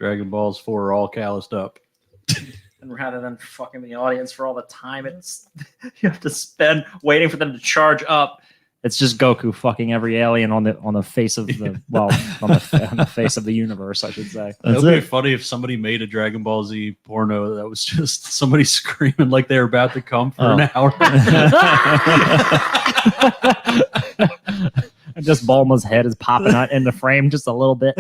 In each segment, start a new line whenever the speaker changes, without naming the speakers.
Dragon Balls 4 are all calloused up.
And rather than fucking the audience for all the time you have to spend waiting for them to charge up, it's just Goku fucking every alien on the face of the on the face of the universe, I should say.
It would be funny if somebody made a Dragon Ball Z porno that was just somebody screaming like they were about to come for an hour.
And just Bulma's head is popping out in the frame just a little bit.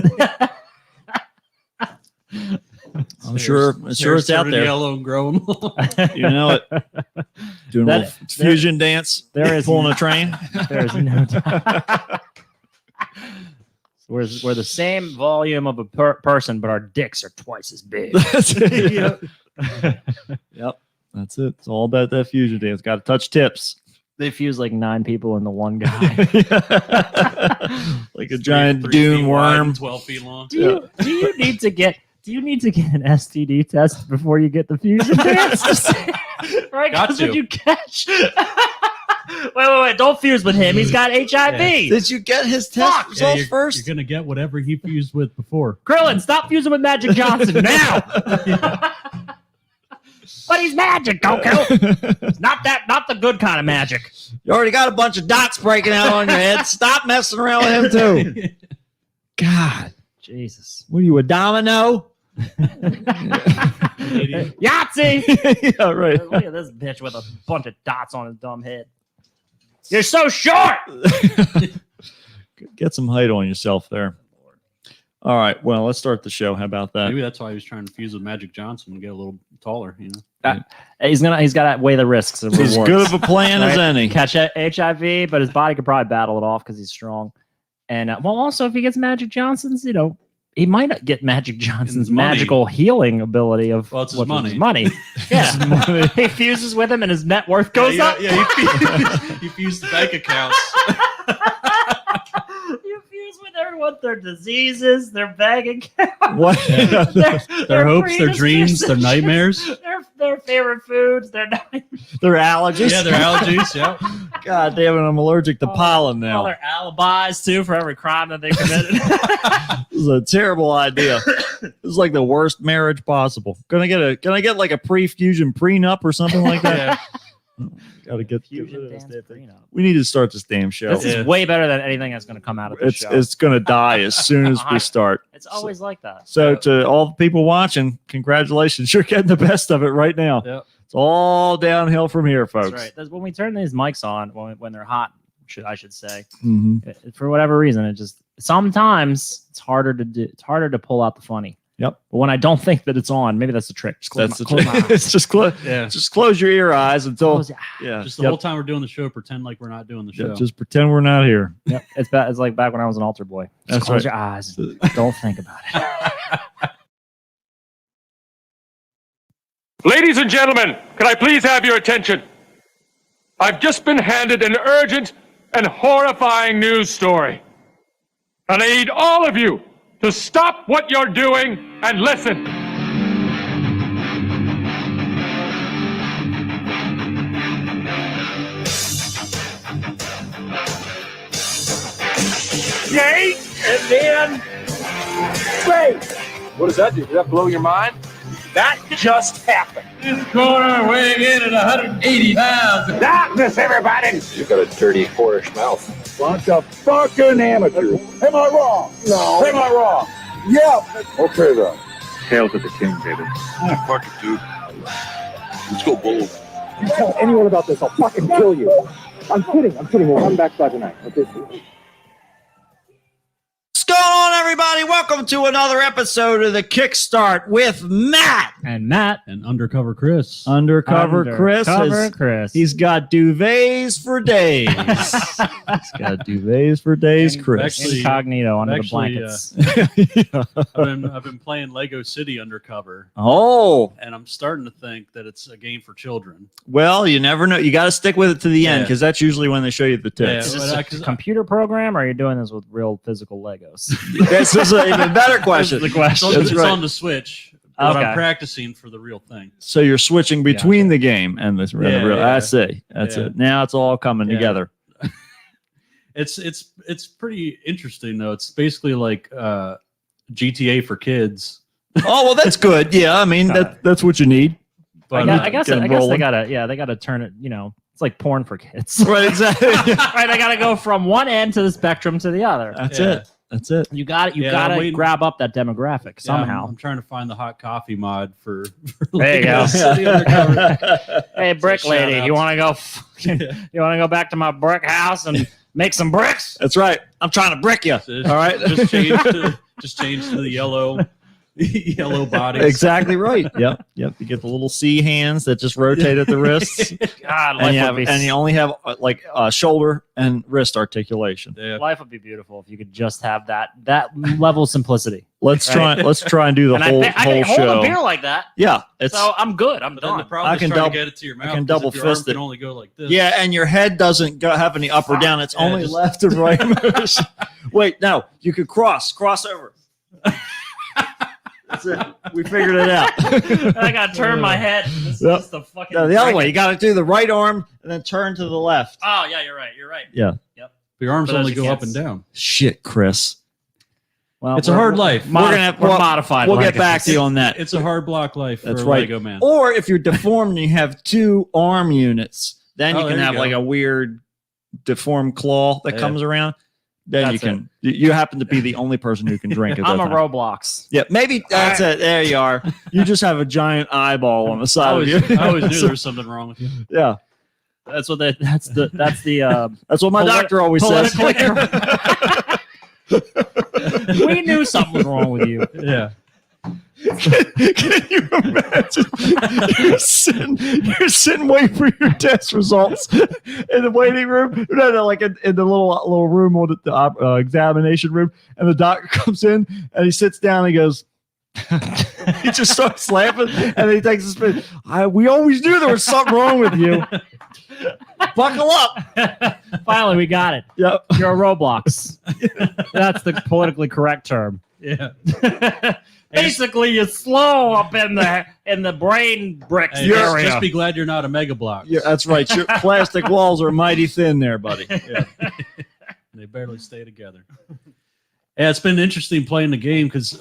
I'm sure it's out there.
Yellow and growing.
You know it. Doing a little fusion dance.
There is
pulling a train.
There is no doubt. We're the same volume of a person, but our dicks are twice as big.
Yep. That's it. It's all about that fusion dance. Got to touch tips.
They fuse like 9 people into one guy.
Like a giant dune worm.
12 feet long.
Do you need to get an STD test before you get the fusion dance? Right?
Got
Because
to.
when you catch... Wait. Don't fuse with him. He's got HIV.
Yeah.
Did you get his test results first?
You're going to get whatever he fused with before.
Krillin, stop fusing with Magic Johnson now. But he's magic, Goku. It's not the good kind of magic.
You already got a bunch of dots breaking out on your head. Stop messing around with him too. God.
Jesus.
What are you, a domino?
Yahtzee!
Yeah, right.
Look at this bitch with a bunch of dots on his dumb head. You're so short!
Get some height on yourself there. All right, well, let's start the show. How about that?
Maybe that's why he was trying to fuse with Magic Johnson and get a little taller, you know?
He's got to weigh the risks and
It's as
rewards.
good of a plan as any.
Catch HIV, but his body could probably battle it off because he's strong. And also if he gets Magic Johnson's, he might not get Magic Johnson's magical healing ability of
it's his money.
Yeah, he fuses with him and his net worth goes up.
Yeah, he fused the bank accounts.
You fuse with everyone, their diseases, their bank account,
What?
Their hopes, their dreams, their nightmares.
their favorite foods, their
Their allergies?
Yeah, their allergies, yeah.
God damn it, I'm allergic to pollen now.
all their alibis too for every crime that they committed.
This is a terrible idea. This is like the worst marriage possible. Can I get like a pre-fusion prenup or something like that? Gotta get
Fusion dance prenup.
We need to start this damn show.
This is way better than anything that's going to come out of this show.
It's gonna die as soon as we start.
It's always like that.
So to all the people watching, congratulations. You're getting the best of it right now.
Yep.
It's all downhill from here, folks.
That's right. That's when we turn these mics on, when they're hot, I should say.
Mhm.
For whatever reason, sometimes it's harder to do. It's harder to pull out the funny.
Yep.
But when I don't think that it's on, maybe that's the trick. Just close
That's
my eyes.
it's just close your ear eyes until
Close your-
yeah.
Just the whole time we're doing the show, pretend like we're not doing the show.
Yeah, just pretend we're not here.
Yep. It's like back when I was an altar boy. Just
That's
close
right.
your eyes. Don't think about it.
Ladies and gentlemen, can I please have your attention? I've just been handed an urgent and horrifying news story. And I need all of you to stop what you're doing and listen. Yay! And then... Wait! What does that do? Did that blow your mind? That just happened.
This corner weighing in at 180 pounds.
Darkness, everybody!
You've got a dirty, whorish mouth.
Bunch of fucking amateurs. Am I wrong? No. Am I wrong? Yeah. Okay, then. Hail to the king, baby.
Ah, fuck it, dude. Let's go bold.
You tell anyone about this, I'll fucking kill you. I'm kidding. We'll come back by tonight. Okay.
What's going on, everybody? Welcome to another episode of the Kickstart with Matt.
And Matt,
And Undercover Chris.
Undercover Chris.
Chris.
He's got duvets for days. He's got duvets for days, Chris.
Actually-
incognito under the
actually,
blankets.
I've been playing Lego City Undercover,
Oh,
and I'm starting to think that it's a game for children.
well, you never know. You got to stick with it to the end
Yeah.
because that's usually when they show you the
Yeah,
tips.
Is
but
this
I-
a
'cause I-
computer program, or are you doing this with real physical Legos?
This is an even better question.
It's
That's right.
on the Switch, but
Okay.
I'm practicing for the real thing.
So you're switching between the game and the
Yeah,
real.
yeah.
I see. That's
Yeah.
it. Now it's all coming
Yeah.
together.
It's pretty interesting though. It's basically like GTA for kids,
Oh well, that's good. Yeah, I mean that's what you need.
But
I guess they
rolling.
gotta turn it. It's like porn for kids.
Right, exactly.
Right, I gotta go from one end to the spectrum to the other.
That's
Yeah.
it. That's it.
You got
Yeah, I'm
gotta
waiting-
grab up that demographic somehow.
I'm trying to find the hot coffee mod for
There you go.
City Undercover.
Hey, brick
shout
lady,
out
you want to go? You want to go back to my brick house and make some bricks?
That's right. I'm trying to brick you. All right.
Just change to the yellow bodies.
Exactly right. Yep. You get the little C hands that just rotate at the wrists,
God,
and you only have like shoulder and wrist articulation.
Yeah.
life would be beautiful if you could just have that level of simplicity.
Let's try and do the
And
whole
I can hold
show.
a beer like that,
Yeah, it's
so I'm good. I'm
But then the
done.
problem
I
is
can
trying
double-
to get it to your mouth.
I can
'cause
double
if your arm
fist it.
can only go like this.
yeah, and your head doesn't have any up or down. It's
Yeah,
only
just-
left and right moves. Wait, no, you could cross over. That's it. We figured it out.
I gotta turn my head. This
Yep.
is the fucking.
No, the other way. You got to do the right arm and then turn to the left.
Oh yeah, you're right. You're right.
Yeah.
But your arms
But
only
as you
go
can't
up and down.
Shit, Chris.
Well,
It's a hard life.
We're gonna have-
we're
well,
modified.
We'll get
Legacies.
back to you on that.
It's a hard block life for
That's
a
right.
Lego man.
Or if you're deformed and you have two arm units, then you
Oh,
can
there you
have
go.
like a weird deformed claw that
Yeah.
comes around. Then
That's
you can. You happen to be the only person who can drink at that
I'm a
time.
Roblox.
Yeah, maybe that's it. There you are. You just have a giant eyeball on the
I
side of you.
always knew there was something wrong with you.
Yeah,
That's what that's the
that's what my doctor always says.
we knew something was wrong with you.
Yeah.
Can you imagine? You're sitting waiting for your test results in the waiting room. No, like in the little room on the examination room, and the doctor comes in and he sits down and he goes. He just starts laughing and then he takes a spin. We always knew there was something wrong with you. Buckle up.
Finally, we got it.
Yep.
You're a Roblox. That's the politically correct term.
Yeah.
Basically, you're slow up in the brain bricks
Hey,
area.
just be glad you're not a mega block.
Yeah, that's right. Your plastic walls are mighty thin there, buddy.
Yeah. They barely stay together. Yeah, it's been interesting playing the game because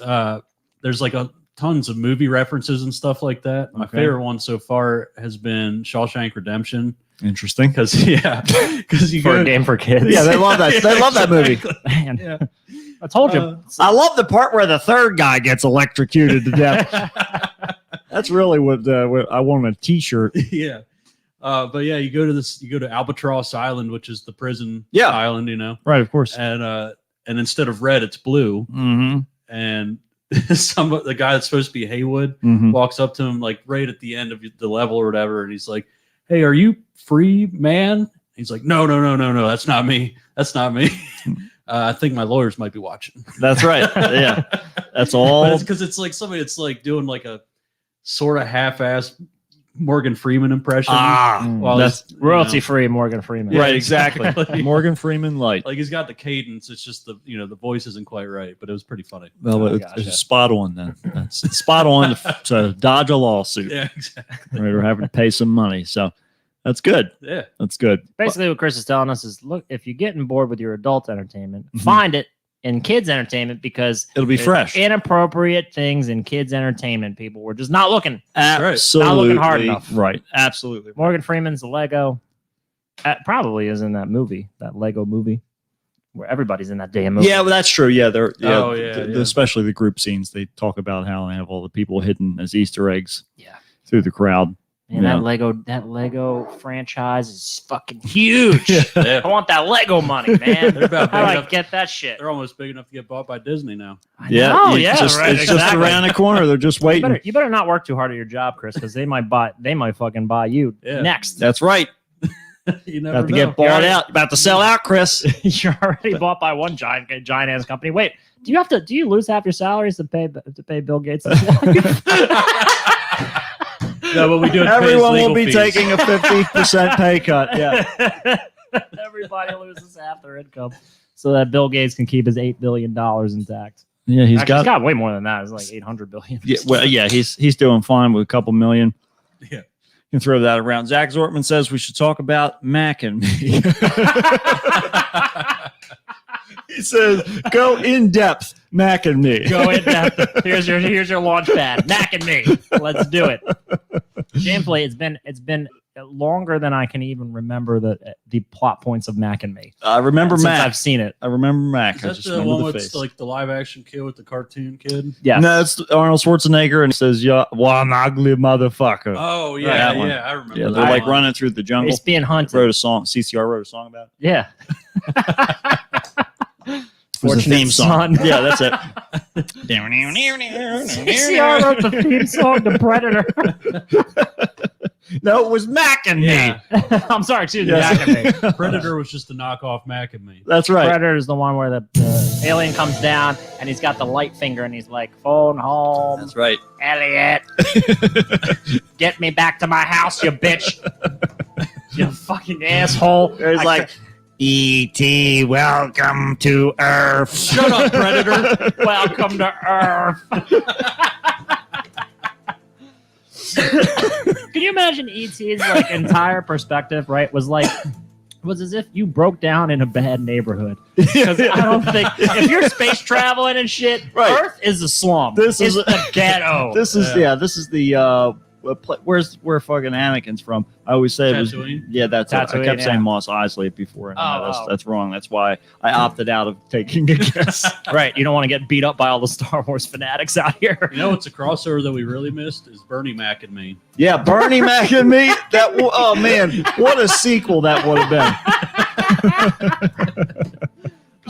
there's like tons of movie references and stuff like that. My
Okay.
favorite one so far has been Shawshank Redemption
Interesting.
because you
for
go
a game for kids.
Yeah, they love that. They love that movie.
Man,
Yeah.
I told you.
I love the part where the third guy gets electrocuted to death. That's really what I want on a T-shirt.
Yeah. But yeah, you go to Albatross Island, which is the prison
Yeah.
island,
Right, of course.
and instead of red, it's blue.
Mm-hmm.
And the guy that's supposed to be Haywood
Mm-hmm.
walks up to him like right at the end of the level or whatever, and he's like, "Hey, are you free, man?" He's like, No, that's not me. That's not me. I think my lawyers might be watching.
That's right. Yeah, that's all.
But it's because it's like somebody that's like doing like a sort of half-ass Morgan Freeman impression. While
that's
he's,
Royalty free Morgan Freeman.
Yeah,
right. Exactly.
exactly.
Morgan Freeman light.
Like he's got the cadence. It's just the voice isn't quite right, but it was pretty funny.
Well,
Oh,
it's
gotcha.
spot on then. That's spot on to dodge a lawsuit.
Yeah, exactly.
Right, or having to pay some money. So that's good.
Yeah.
That's good.
Basically, what Chris is telling us is, look, if you're getting bored with your adult entertainment,
Mhm.
find it in kids' entertainment because
It'll be
there's
fresh.
Inappropriate things in kids' entertainment. People were just not looking.
right.
Absolutely.
Not looking hard enough.
Right. Absolutely.
Morgan Freeman's Lego probably is in that movie, that Lego movie, where everybody's in that damn movie.
Yeah, well, that's true. Yeah, they're
Oh, yeah, yeah.
especially the group scenes. They talk about how they have all the people hidden as Easter eggs.
Yeah.
Through the crowd.
And
Yeah.
that Lego franchise is fucking huge.
Yeah.
I want that Lego money, man.
They're about
How
big
do I
enough.
get that shit?
They're almost big enough to get bought by Disney now.
Yeah,
Oh,
you
yeah,
just,
right.
it's just
exactly.
around the corner. They're just waiting.
You better not work too hard at your job, Chris, because they might fucking buy you
Yeah.
next.
That's right.
You never
About to
know.
get bought out. About to sell out, Chris.
You're already bought by one giant ass company. Wait, do you lose half your salaries to pay Bill Gates' wife?
No, but we do.
Everyone will be taking a 50% pay cut. Yeah.
Everybody loses half their income so that Bill Gates can keep his $8 billion intact.
Yeah, he's
Actually,
got.
he's got way more than that. It's like 800 billion.
Yeah, well, yeah, he's doing fine with a couple million.
Yeah.
You can throw that around. Zach Zortman says we should talk about Mac and me. He says, go in depth. Mac and me.
Go in depth. Here's your launch pad. Mac and me. Let's do it. Shamefully, it's been longer than I can even remember the plot points of Mac and Me.
I remember
Since
Mac.
I've seen it.
I remember Mac.
Is
I
that
just
the
remember
one
the
with
face.
like the live action kid with the cartoon kid?
Yes.
No, it's Arnold Schwarzenegger, and he says, "Yeah, one ugly motherfucker."
Oh
That
yeah,
one.
yeah, I remember.
Yeah,
that
they're like
one.
running through the jungle.
It's being hunted.
Wrote a song. CCR wrote a song about it.
Yeah.
It was a
Fortunate
theme song.
son.
Yeah, that's it.
CCR wrote the theme song to Predator.
No, it was Mac and
Yeah.
me.
I'm sorry, excuse me.
Yes.
Mac and Me.
Predator was just a knockoff Mac and Me.
That's right.
Predator is the one where the alien comes down and he's got the light finger and he's like, phone home,
That's right.
Elliot. Get me back to my house, you bitch. You fucking asshole.
It's like, E.T., welcome to Earth.
Shut up, Predator.
welcome to Earth. Can you imagine E.T.'s like entire perspective, right? Was as if you broke down in a bad neighborhood. Because I don't think if you're space traveling and shit,
Right.
Earth is a slum.
This
it's
is-
the ghetto.
This is the where fucking Anakin's from. I always say it was
Tatooine?
yeah, that's it. I
Tatooine,
kept
yeah.
saying Mos Eisley before. And
Oh.
that's wrong. That's why I opted out of taking a guess.
Right. You don't want to get beat up by all the Star Wars fanatics out here.
You know what's a crossover that we really missed is Bernie Mac and Me.
Yeah, Bernie Mac and me. Oh man, what a sequel that would have been.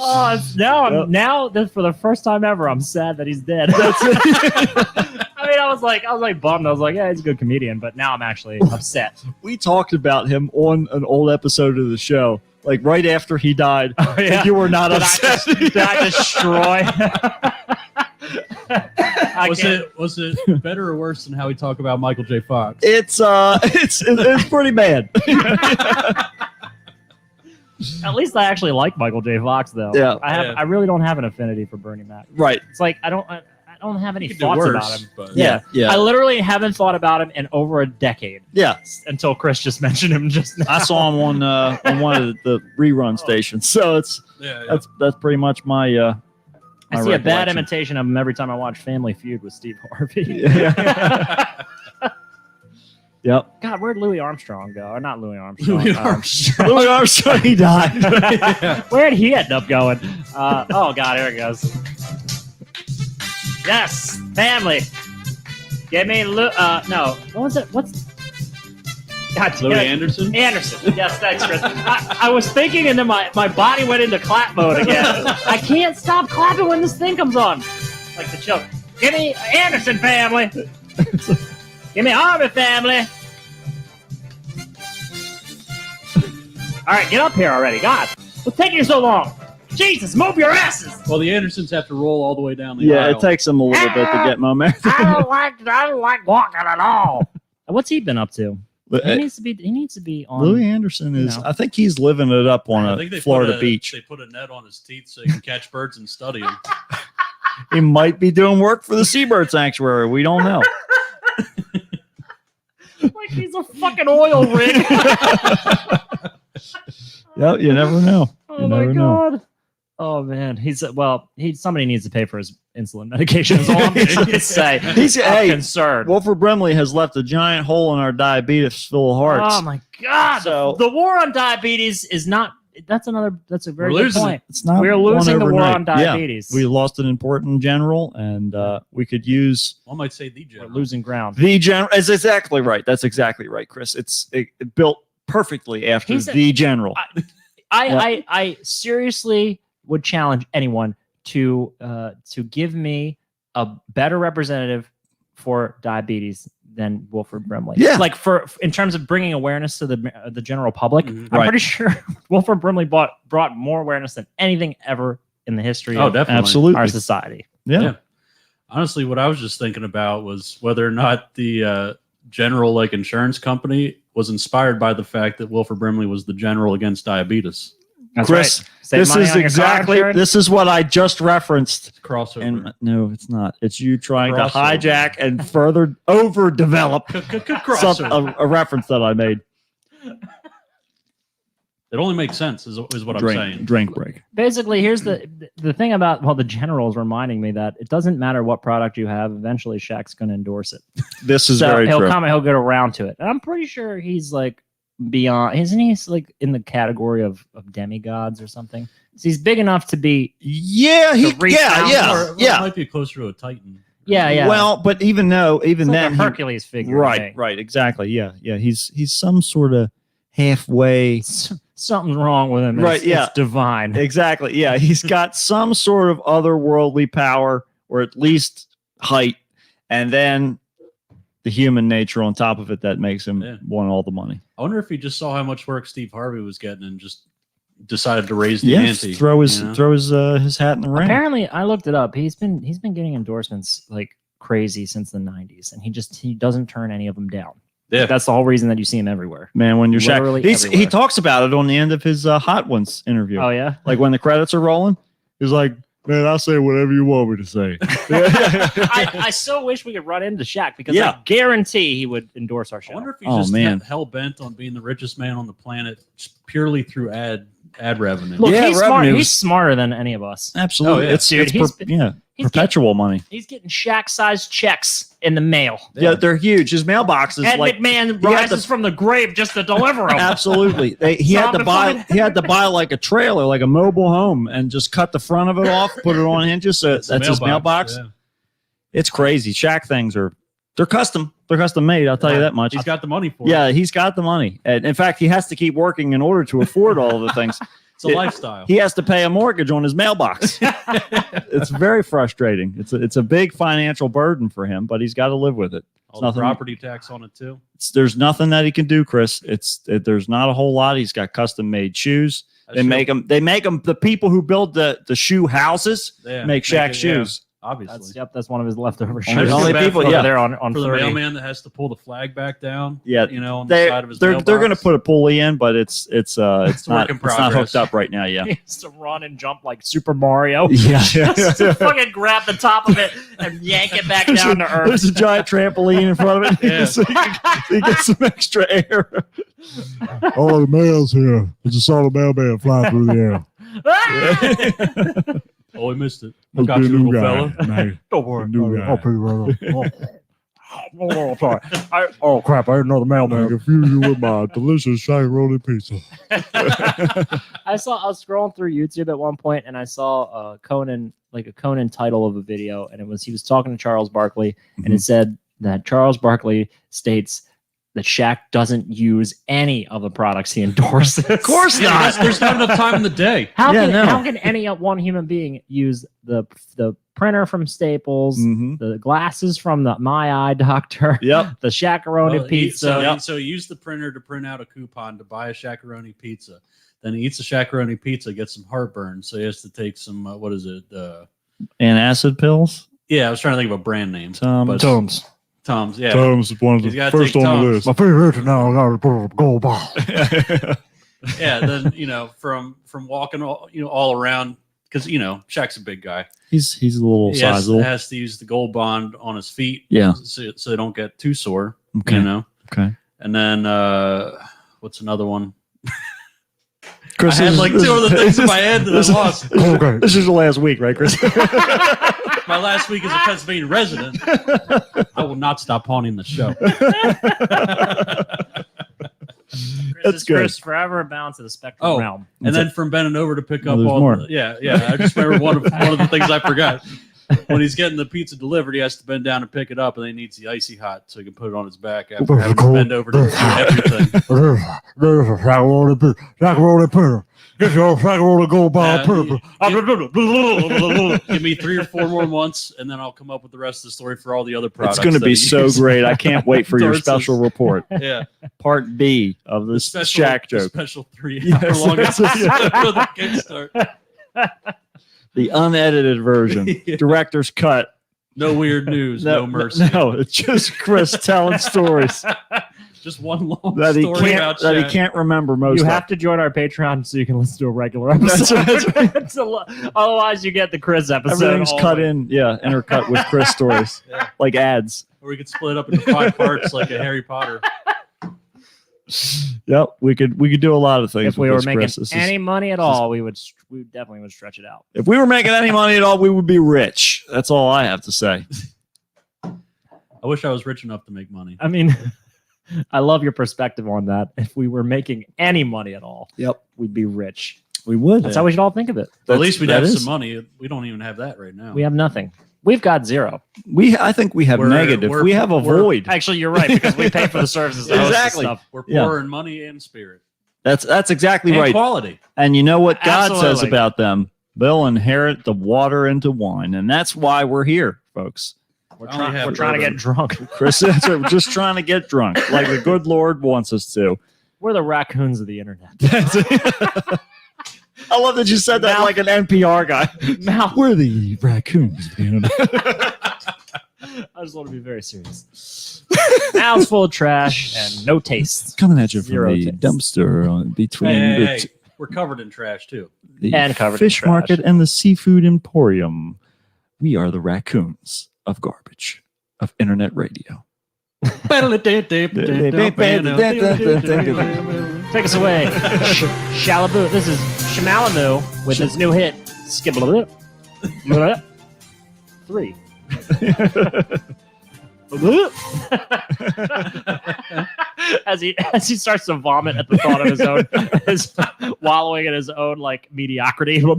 Oh, it's now that for the first time ever, I'm sad that he's dead. I mean, I was like bummed. I was like, yeah, he's a good comedian, but now I'm actually upset.
We talked about him on an old episode of the show, like right after he died.
Oh, yeah.
And you were not
Did
upset.
Did I destroy?
Was it better or worse than how we talk about Michael J. Fox?
It's pretty bad.
At least I actually like Michael J. Fox, though.
Yeah.
I really don't have an affinity for Bernie Mac.
Right.
It's like I don't have any
You could do
thoughts
worse,
about him.
but-
Yeah.
Yeah.
I literally haven't thought about him in over a decade
Yeah.
until Chris just mentioned him just now.
I saw him on one of the rerun stations. So it's
Yeah.
that's pretty much my
I
my
see a bad
recollection.
imitation of him every time I watch Family Feud with Steve Harvey.
Yep.
God, where'd Louis Armstrong go? Or not Louis Armstrong.
Louis Armstrong.
Louis Armstrong, he died.
Where'd he end up going? Oh, God, here it goes. Yes, family. Give me no. What was it? What's God,
Louis
yeah,
Anderson?
Anderson. Yes, thanks, Chris. I was thinking, and then my body went into clap mode again. I can't stop clapping when this thing comes on. Like the joke. Give me Anderson family. Give me Harvey family. All right, get up here already. God, what's taking you so long? Jesus, move your asses.
Well, the Andersons have to roll all the way down the
Yeah,
aisle.
it takes him a little bit to get momentum.
I don't like walking at all. What's he been up to? He needs to be on.
Louis Anderson is.
You know.
I think he's living it up on
I
a
think they
Florida
put
beach.
They put a net on his teeth so he can catch birds and study them.
He might be doing work for the Seabird Sanctuary. We don't know.
Like he's a fucking oil rig.
Yep, you never know.
Oh my god. Oh man, somebody needs to pay for his insulin medication. Is all I'm gonna say. I'm concerned.
Wilford Brimley has left a giant hole in our diabetes full of hearts.
Oh my god.
So-
the war on diabetes is not. That's a very
We're
good
losing
point.
It's not.
We're
won
losing the war
overnight.
on diabetes.
Yeah, we lost an important general, and we could use
One might say the
We're
general.
losing ground.
the general. That's exactly right. That's exactly right, Chris. It built perfectly after the general.
I seriously would challenge anyone to give me a better representative for diabetes than Wilford Brimley.
Yeah.
Like in terms of bringing awareness to the general public,
Mhm.
I'm
Right.
pretty sure Wilford Brimley brought more awareness than anything ever in the history
Oh,
of
definitely.
Absolutely.
our society.
Yeah.
Yeah. Honestly, what I was just thinking about was whether or not the general insurance company was inspired by the fact that Wilford Brimley was the general against diabetes.
That's
Chris,
right. Save
this
money
is
on your car
exactly.
insurance.
This is what I just referenced.
Crossover.
And no, it's not. It's you trying to
Crossover.
hijack and further overdevelop
Crossover.
a reference that I made.
It only makes sense, is what I'm saying.
Drink break.
Basically, here's the thing about the general's reminding me that it doesn't matter what product you have. Eventually, Shaq's going to endorse it.
This is
So
very true.
he'll get around to it, and I'm pretty sure he's like beyond. Isn't he like in the category of demigods or something? So he's big enough to be.
Yeah,
Or it might be closer to a Titan.
Yeah.
Well, but even
It's like
then,
a Hercules figure.
right, exactly. Yeah. He's some sort of halfway.
Something's wrong with him.
Right, yeah.
It's divine.
Exactly. Yeah, he's got some sort of otherworldly power, or at least height, and then the human nature on top of it that makes him want all the money.
I wonder if he just saw how much work Steve Harvey was getting and just decided to raise the ante.
Throw his hat in the ring.
Apparently, I looked it up. He's been getting endorsements like crazy since the 90s, and he doesn't turn any of them down.
Yeah,
that's the whole reason that you see him everywhere.
Man, when you're
Literally
Shaq, he talks about it on the end of his Hot Ones interview.
Oh yeah,
like when the credits are rolling, he's like, "Man, I'll say whatever you want me to say."
I so wish we could run into Shaq because I guarantee he would endorse our show.
I wonder if he's just hell bent on being the richest man on the planet purely through ad revenue.
Look, he's smart. He's smarter than any of us.
Absolutely, it's perpetual money.
He's getting Shaq-sized checks in the mail.
Yeah, they're huge. His mailbox is
Ed McMahon rises from the grave just to deliver them.
Absolutely, he had to buy like a trailer, like a mobile home, and just cut the front of it off, put it on hinges. So that's his mailbox. Yeah. It's crazy. Shaq things they're custom. They're custom made. I'll tell you that much.
He's got the money for it.
Yeah, he's got the money. And in fact, he has to keep working in order to afford all of the things.
It's a lifestyle.
He has to pay a mortgage on his mailbox. It's very frustrating. It's a big financial burden for him, but he's got to live with it.
All the property tax on it too.
There's nothing that he can do, Chris. There's not a whole lot. He's got custom made shoes. They make them. The people who build the shoe houses make Shaq shoes.
Obviously,
that's one of his leftover shoes.
There's only people
there on
for
30.
the mailman that has to pull the flag back down.
Yeah,
on the side of his mailbox.
They're going to put a pulley in, but it's not hooked up right now. Yeah,
he has to run and jump like Super Mario.
Yeah,
just to fucking grab the top of it and yank it back down to earth.
There's a giant trampoline in front of it.
Yeah.
So he gets some extra air.
All the mail's here. I just saw the mailman fly through the air.
Oh, we missed it. I got you, little fella.
Don't worry.
I'll
put it right up. Sorry. Oh, crap. I didn't know the mailman. I confused you with my delicious shakaroni pizza.
I was scrolling through YouTube at one point, and I saw a Conan title of a video, and he was talking to Charles Barkley, and it said that Charles Barkley states that Shaq doesn't use any of the products he endorses.
Of course not.
There's not enough time in the day.
How can any one human being use the printer from Staples, the glasses from the My Eye Doctor, the Shakaroni pizza?
So he used the printer to print out a coupon to buy a Shakaroni pizza. Then he eats a Shakaroni pizza, gets some heartburn, so he has to take some
antacid pills.
Yeah, I was trying to think of a brand name.
Tom's,
yeah.
Tom's is one of the first on the list. My favorite now, I got to put a gold ball.
Yeah, then from walking all around, because Shaq's a big guy.
He's a little sizable.
He has to use the gold bond on his feet.
Yeah,
so they don't get too sore.
Okay.
Okay. And then what's another one?
Chris,
I had like two other things in my head that I lost.
Okay. This is the last week, right, Chris?
My last week as a Pennsylvania resident. I will not stop haunting the show.
That's good. Chris forever bound to the Spectrum realm.
And then from bending over to pick up
all more.
I just remember one of the things I forgot. When he's getting the pizza delivered, he has to bend down and pick it up, and then he needs the icy hot so he can put it on his back after having to bend over to do everything.
There's a shakaroni printer. Get your shakaroni gold ball printer.
Give me 3 or 4 more months, and then I'll come up with the rest of the story for all the other products.
It's going to be so great. I can't wait for your special report.
Yeah.
Part B of the Shaq joke.
Special 3-hour-long episode for the Kickstart.
The unedited version. Director's cut.
No weird news. No mercy.
No, it's just Chris telling stories.
Just one long
that
story
he can't remember most.
You have to join our Patreon so you can listen to a regular episode. Otherwise, you get the Chris episode.
Everything's cut in, intercut with Chris stories, like ads.
Or we could split it up into 5 parts, like a Harry Potter.
Yep, we could do a lot of things.
If we
with
were
this,
making
Chris. This is-
any money at all, we definitely would stretch it out.
if we were making any money at all, we would be rich. That's all I have to say.
I wish I was rich enough to make money.
I mean, I love your perspective on that. If we were making any money at all, we'd be rich.
We would.
That's how we should all think of it.
At least we'd have
is-
some money. We don't even have that right now.
We have nothing. We've got zero.
I think we have
We're-
negative.
we're-
We have a
we're-
void.
Actually, you're right because we pay for the services. to host this
Exactly.
stuff.
We're
Yeah.
poor in money and spirit.
That's exactly
And
right.
quality.
And you know what God says
Absolutely.
about them? They'll inherit the water into wine, and that's why we're here, folks.
We're
I only
trying.
have
We're trying to
bourbon.
get drunk.
Chris, we're just trying to get drunk, like the good Lord wants us to.
We're the raccoons of the internet.
I love that you said that
Mouth-
like an NPR guy.
Mouth.
We're the raccoons. Man.
I just want to be very serious. Mouths full of trash and no taste.
Coming at you from
Zero
the
taste.
dumpster between
Hey, we're covered in trash too.
the
And covered in
fish
trash.
market and the seafood emporium. We are the raccoons of garbage of internet radio.
Take us away, Shalabu. This is Shimalamu with his new hit, Skibble 3. as he starts to vomit at the thought of his own, wallowing in his own like mediocrity. Every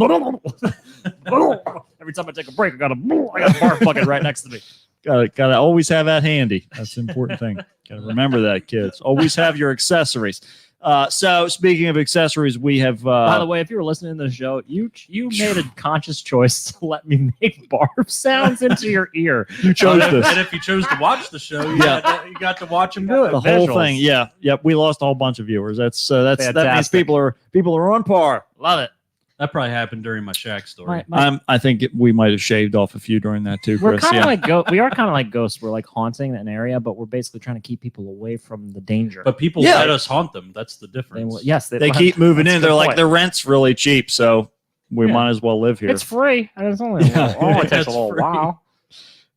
time I take a break, I got a barf bucket right next to me.
Gotta always have that handy. That's an important thing. Gotta remember that, kids. Always have your accessories. So speaking of accessories, we have.
By the way, if you were listening to the show, you made a conscious choice to let me make barf sounds into your ear.
you chose
And
this.
if you chose to watch the show, you got to watch him do it.
The whole
visuals.
thing. Yeah. Yep. We lost a whole bunch of viewers. That means
Fantastic.
people are on par.
Love it.
That probably happened during my Shaq story.
I think we might have shaved off a few during that too,
We're
Chris.
kind of
Yeah.
like we are kind of like ghosts. We're like haunting an area, but we're basically trying to keep people away from the danger.
But people
Yeah.
let us haunt them. That's the
They
difference.
will- yes,
They keep moving
that's a
in.
good
They're like
point.
the rent's really cheap, so we
Yeah.
might as well live here.
It's free, and it's only it takes
It's
a little
free.
while.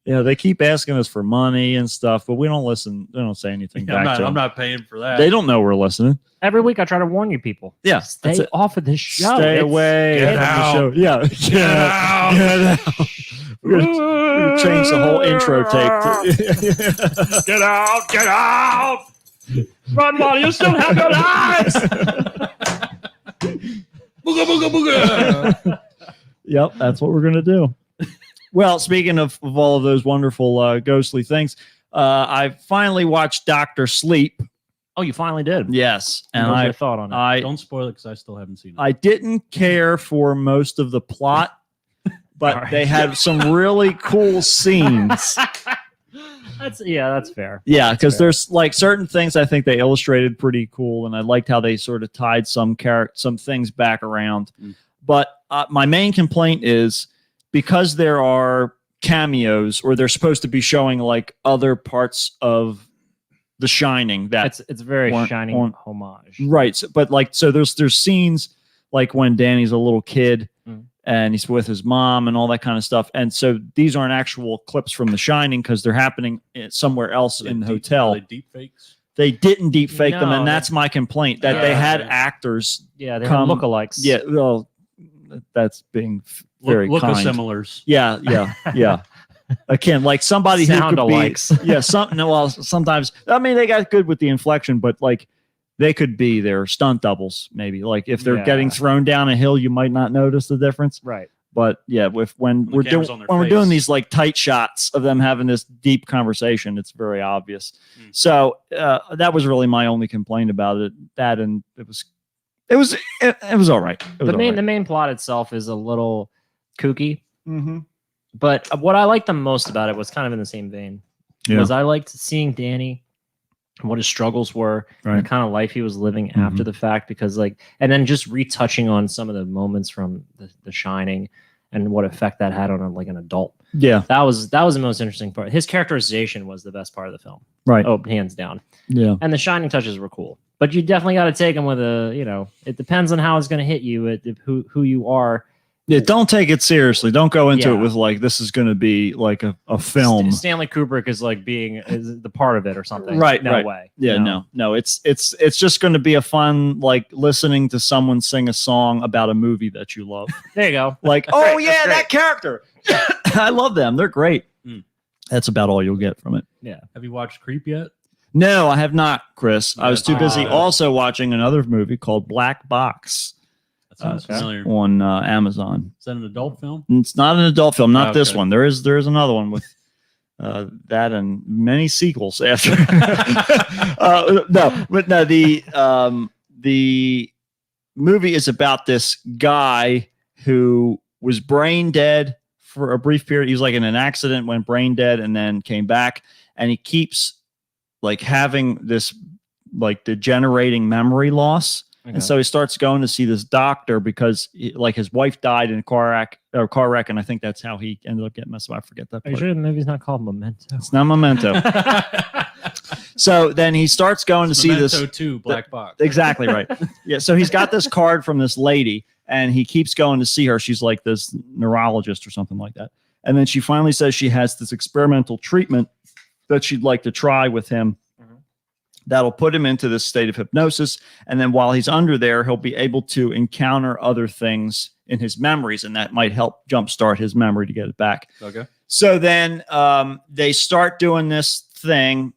Yeah, they keep asking us for money and stuff, but we don't listen. They don't say anything back to them.
I'm not paying for that.
They don't know we're listening.
Every week, I try to warn you people.
Yeah,
Stay
that's it.
off of this show.
Stay
It's-
away
Get
from the
out.
show. Yeah, get out. Get out. We're gonna change the whole intro tape.
Get out! Get out! Run while you still have your lives.
Booga, booga, booga.
Yep, that's what we're gonna do. Well, speaking of all of those wonderful ghostly things, I finally watched Doctor Sleep.
Oh, you finally did.
Yes, and
What's
I
your thought on it?
I
Don't spoil it because I still haven't seen it.
I didn't care for most of the plot, but
All right.
they had some really cool scenes.
That's fair.
Yeah, because
fair.
there's like certain things I think they illustrated pretty cool, and I liked how they sort of tied some things back around.
Mm.
But my main complaint is because there are cameos, or they're supposed to be showing like other parts of The Shining that
It's very
weren't
shining
on-
homage.
right. So, but like so, there's scenes like when Danny's a little kid.
Mm.
And he's with his mom and all that kind of stuff. And so these aren't actual clips from The Shining because they're happening somewhere else in the hotel.
Are they deep fakes?
They didn't deep fake them,
No,
and that's my complaint that they
Yeah,
had
okay.
actors.
Yeah, they
Come-
have lookalikes.
Yeah, well, that's being very
Look
kind.
similars.
Yeah, yeah. Again, like somebody who could be.
Sound-alikes.
Yeah, sometimes. I mean, they got good with the inflection, but like they could be their stunt doubles, maybe. Like if they're
Yeah.
getting thrown down a hill, you might not notice the difference.
Right.
But yeah, when
The
we're doing
camera's on their
when we're doing
face.
these like tight shots of them having this deep conversation, it's very obvious.
Mm.
So that was really my only complaint about it. That and it was all right. It was
The
all right.
main plot itself is a little kooky,
Mm-hmm.
but what I liked the most about it was kind of in the same vein.
Yeah.
Was I liked seeing Danny, what his struggles were, and
Right.
the kind of life he was living
Mhm.
after the fact, because like, and then just retouching on some of the moments from the Shining and what effect that had on an adult.
Yeah,
That was the most interesting part. His characterization was the best part of the film.
right.
Oh, hands down.
Yeah,
And the Shining touches were cool, but you definitely got to take them with it depends on how it's going to hit you, who you are,
Yeah, don't take it seriously. Don't go into it
Yeah.
with like this is going to be like a film.
Stanley Kubrick is like is the part of it or something.
Right,
No
right.
way.
Yeah, no. It's just going to be a fun like listening to someone sing a song about a movie that you love.
There you go.
Like,
That's
oh
great,
yeah,
that's
that character. I love them. They're great.
Mm.
That's about all you'll get from it.
Have you watched Creep yet?
No, I have not, Chris. I was too busy
Oh.
also watching another movie called Black Box
That sounds familiar.
on Amazon.
Is that an adult film?
It's not an adult film, not this
Okay.
one. There is another one with that and many sequels after. The movie is about this guy who was brain dead for a brief period. He was like in an accident, went brain dead, and then came back, and he keeps like having this like degenerating memory loss. And so he starts going to see this doctor because like his wife died in a car wreck, and I think that's how he ended up getting messed up. I forget that
Are you
part.
sure the movie's not called Memento?
It's not Memento. So then he starts going to see
Memento
this.
2, Black Box.
Exactly right. Yeah. So he's got this card from this lady, and he keeps going to see her. She's like this neurologist or something like that. And then she finally says she has this experimental treatment that she'd like to try with him. That'll put him into this state of hypnosis. And then while he's under there, he'll be able to encounter other things in his memories, and that might help jumpstart his memory to get it back.
Okay.
So then they start doing this thing,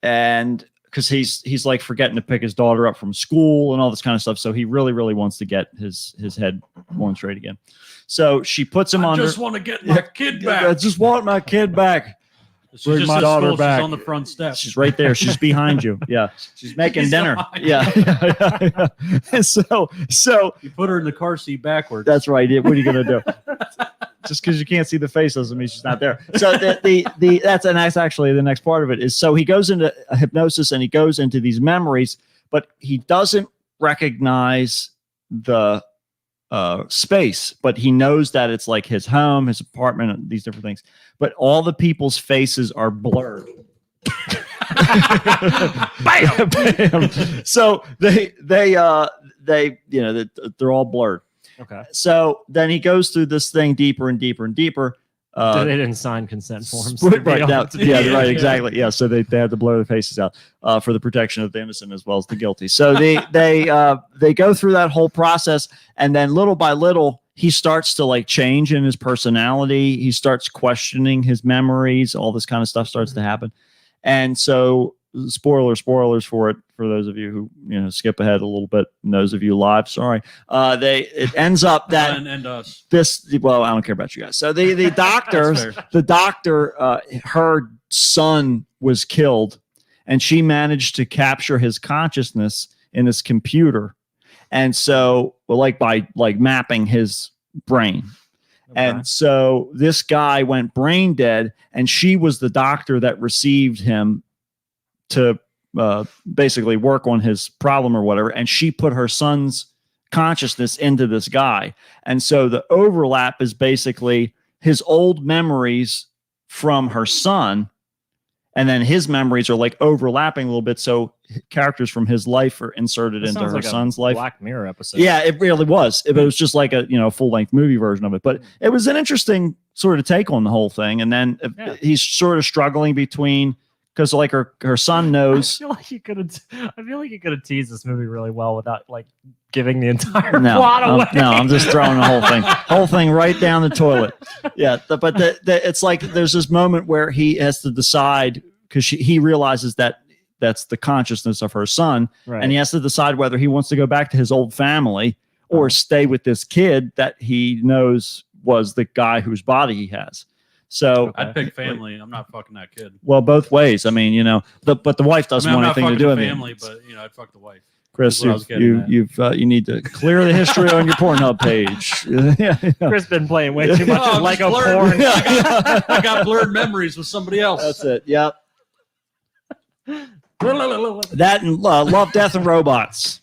and because he's like forgetting to pick his daughter up from school and all this kind of stuff. So he really, really wants to get his head on straight again. So she puts him
I
under.
just want to get my kid back.
I just want my kid back.
She
Bring
just
my
at
daughter
school,
back.
She's on the front steps.
She's right there. She's behind you. Yeah. She's making
She's
dinner.
behind
Yeah. And so
You put her in the car seat backwards.
that's right. What are you going to do? Just because you can't see the face doesn't mean she's not there. So that's actually the next part of it is so he goes into a hypnosis and he goes into these memories, but he doesn't recognize the space, but he knows that it's like his home, his apartment, these different things. But all the people's faces are blurred. Bam! Bam! So they're all blurred.
Okay.
So then he goes through this thing deeper and deeper and deeper.
They didn't sign consent forms.
Right now, yeah,
Yeah.
right, exactly. Yeah, so they had to blur their faces out for the protection of the innocent as well as the guilty. So they go through that whole process, and then little by little, he starts to like change in his personality. He starts questioning his memories. All this kind of stuff starts to happen, and so spoilers for it for those of you who skip ahead a little bit. And those of you live, sorry. It ends up that
and us.
well, I don't care about you guys. So the doctor, her son was killed, and she managed to capture his consciousness in his computer, and so by mapping his brain.
Okay.
And so this guy went brain dead, and she was the doctor that received him to basically work on his problem or whatever. And she put her son's consciousness into this guy. And so the overlap is basically his old memories from her son. And then his memories are like overlapping a little bit. So characters from his life are inserted
That
into
sounds
her
like a
son's life.
Black Mirror episode.
Yeah, it really was. It was just like a full-length movie version of it. But it was an interesting sort of take on the whole thing. And then he's sort of struggling between, because like her son knows.
I feel like you could have teased this movie really well without like giving the entire
No,
plot away.
no, I'm just throwing the whole thing right down the toilet. Yeah, but it's like there's this moment where he has to decide, because he realizes that that's the consciousness of her son,
Right.
and he has to decide whether he wants to go back to his old family or stay with this kid that he knows was the guy whose body he has. So
I'd pick family. I'm not fucking that kid.
well, both ways. I mean, but the wife doesn't
I'm
want
not
anything to
fucking
do with
family,
it.
but I'd fuck the wife.
Chris,
That's what I was getting at.
you need to clear the history on your Pornhub page. Yeah.
Chris been playing way too much
Oh,
Lego
just
porn.
blurred. I got blurred memories with somebody else.
That's it. Yep. That and Love, Death, and Robots.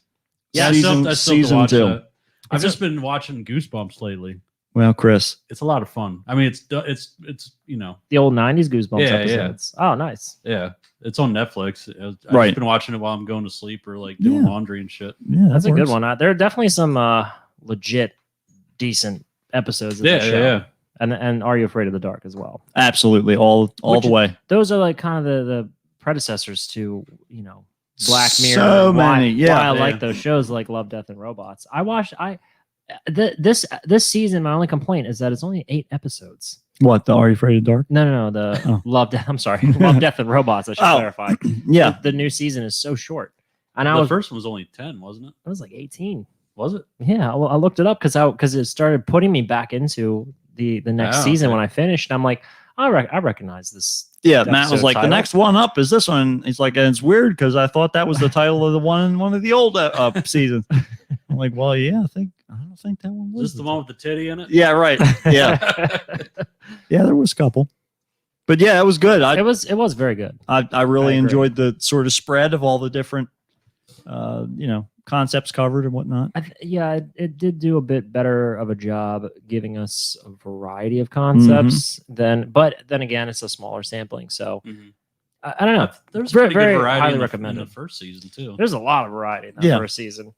Yeah,
season,
I still have to
season
watch
2.
that. I've just been watching Goosebumps lately.
Well, Chris,
It's a lot of fun. I mean, it's
The old '90s Goosebumps
Yeah,
episodes. Oh, nice.
yeah, it's on Netflix. I've
Right.
just been watching it while I'm going to sleep or like doing
Yeah.
laundry and shit.
yeah,
That's
that
a good
works.
one. There are definitely some legit, decent episodes of
Yeah,
the show.
yeah.
And Are You Afraid of the Dark as well.
Absolutely, all
Which
the way.
Those are like kind of the predecessors to, Black Mirror.
So
and why,
many, yeah.
why I
Yeah.
like those shows like Love, Death, and Robots. This season, my only complaint is that it's only 8 episodes.
What, the Are You Afraid of the Dark?
No, the
Oh.
Love, Death. I'm sorry, Love, Death, and Robots. I should
Oh.
clarify.
Yeah.
The new season is so short, and
The first one was only 10, wasn't it?
I was like 18.
Was it?
Yeah, I looked it up because it started putting me back into the next
Oh,
season
okay.
when I finished. And I'm like, I recognize this.
Yeah, Matt was
episode
like,
title.
the next one up is this one. He's like, and it's weird because I thought that was the title of the one of the old seasons. I'm like, well, yeah, I don't think that one
Is
was
this the one with the titty in it?
Yeah, right. Yeah, yeah, there was a couple, but yeah, it was good.
It was very good.
I really
I agree.
enjoyed the sort of spread of all the different, concepts covered and whatnot.
It did do a bit better of a job giving us a variety of concepts but then again, it's a smaller sampling, so
Mhm.
I don't know.
There's
Very-
pretty
very
good variety
highly
in
recommended.
the first season too.
There's a lot of variety in that
Yeah.
first season,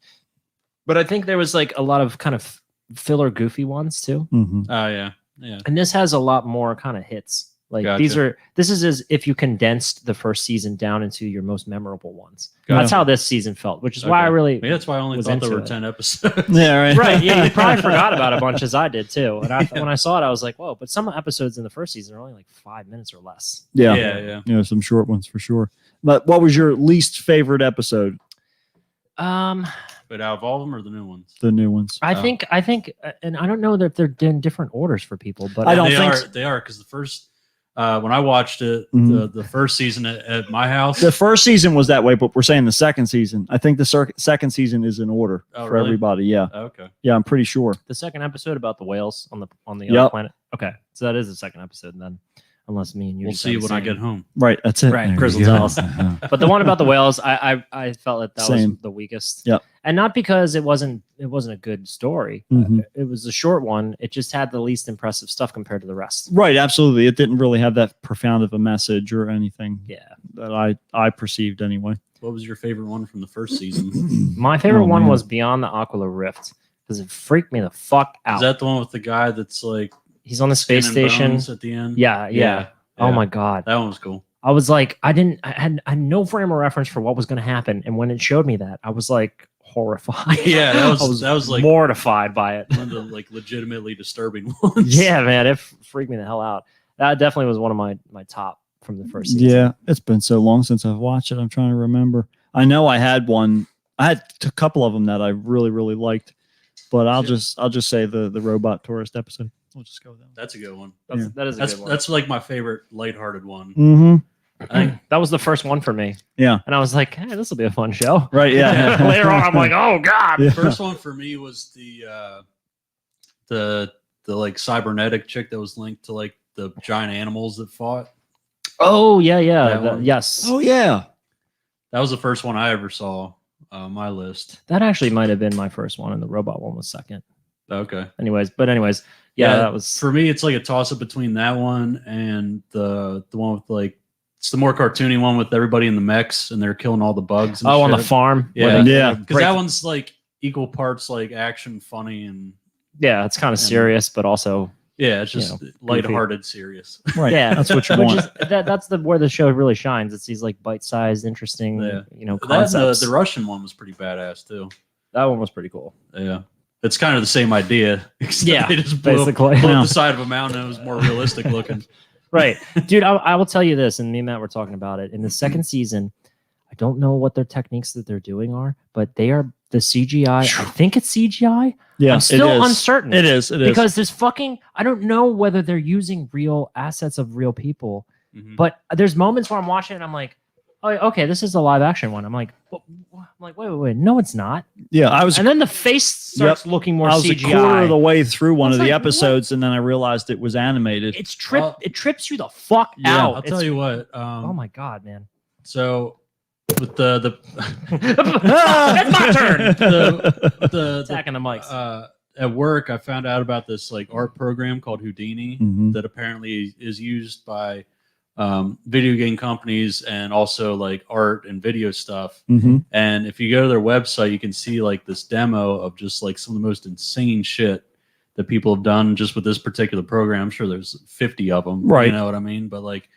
but I think there was like a lot of kind of filler, goofy ones too.
Mm-hmm.
Oh yeah, yeah.
And this has a lot more kind of hits. Like
Gotcha.
this is as if you condensed the first season down into your most memorable ones.
Gotcha.
That's how this season felt, which is why I
Okay.
really
Yeah, that's why I only
was
thought there
into
were
it.
10 episodes.
Yeah, right.
right. Yeah, you probably forgot about a bunch as I did too. And when I saw it, I was like, whoa, but some episodes in the first season are only like 5 minutes or less.
Yeah,
yeah.
You know, some short ones for sure. But what was your least favorite episode?
But out of all of them or the new ones?
The new ones.
I think, and I don't know that they're in different orders for people, but
I don't
they
think
are.
so.
They are because the first when I watched it,
Mhm.
the first season at my house.
The first season was that way, but we're saying the second season. I think the second season is in order
Oh,
for
really?
everybody. Yeah,
Okay.
yeah, I'm pretty sure.
the second episode about the whales on the
Yep.
other planet. Okay, so that is the second episode then, unless me and you.
We'll
just
see
haven't
when I
seen
get
it.
home.
Right, that's it.
Right,
There
Chris
you
will
go.
tell us. But the one about the whales, I felt that was
Same.
the weakest.
Yep.
And not because it wasn't a good story.
Mhm.
It was a short one. It just had the least impressive stuff compared to the rest.
Right, absolutely. It didn't really have that profound of a message or anything
Yeah.
that I perceived anyway.
What was your favorite one from the first season?
My favorite
Oh,
one
man.
was Beyond the Aqua Rift because it freaked me the fuck out.
Is that the one with the guy that's like
He's on the space
skin and
station.
bones at the end?
Yeah. Oh my god.
That one was cool.
I was like, I had no frame of reference for what was going to happen, and when it showed me that, I was like horrified.
Yeah,
I was
that was like
mortified by it.
one of the like legitimately disturbing ones.
Yeah, man, it freaked me the hell out. That definitely was one of my top from the first season.
Yeah, it's been so long since I've watched it. I'm trying to remember. I know I had one. I had a couple of them that I really, really liked, but I'll
Yeah.
just say the robot tourist episode. We'll just go with that.
That's a good one.
That is a good one.
That's like my favorite lighthearted one.
Mm-hmm.
I think
That was the first one for me,
Yeah.
and I was like, hey, this will be a fun show.
Right. Yeah.
Later on, I'm like, oh god.
Yeah.
the first one for me was the like cybernetic chick that was linked to like the giant animals that fought.
Oh yeah.
That one.
Yes,
Oh yeah.
That was the first one I ever saw on my list.
that actually might have been my first one, and the robot one was second.
Okay.
Anyways, yeah, that was.
for me. It's like a toss up between that one and the one with like it's the more cartoony one with everybody in the mechs and they're killing all the bugs. And
on the
shit.
farm.
Yeah.
where they-
Yeah.
Because that one's like equal parts like action, funny, and
yeah, it's kind of serious, but also
yeah, it's just
goofy.
lighthearted, serious.
Right.
yeah,
That's what you
which
want.
is that's where the show really shines. It's these like bite-sized, interesting,
Yeah. That,
concepts.
the Russian one was pretty badass too.
That one was pretty cool.
Yeah. It's kind of the same idea. except
Yeah,
they just blew
basically.
up
Yeah.
the side of a mountain. It was more realistic looking.
Right, dude. I will tell you this, and me and Matt were talking about it in the second season. I don't know what their techniques that they're doing are, but they are the CGI. I think it's CGI.
Yeah.
I'm still
it is.
uncertain.
It is. It is.
because there's fucking. I don't know whether they're using real assets of real people,
Mhm.
but there's moments where I'm watching and I'm like, oh, okay, this is a live action one. I'm like, wait, no, it's not.
Yeah. I was.
And then the face starts looking more
I was
CGI.
a quarter of the way through one
I was
of the
like, what?
episodes, and then I realized it was animated.
It trips you the fuck
Yeah,
out.
I'll tell you what.
Oh my god, man!
So with the
It's my turn.
the
Attacking the mics.
at work, I found out about this like art program called Houdini
Mhm.
that apparently is used by video game companies and also like art and video stuff.
Mhm.
And if you go to their website, you can see like this demo of just like some of the most insane shit that people have done just with this particular program. I'm sure there's 50 of them.
Right.
You know what I mean? But like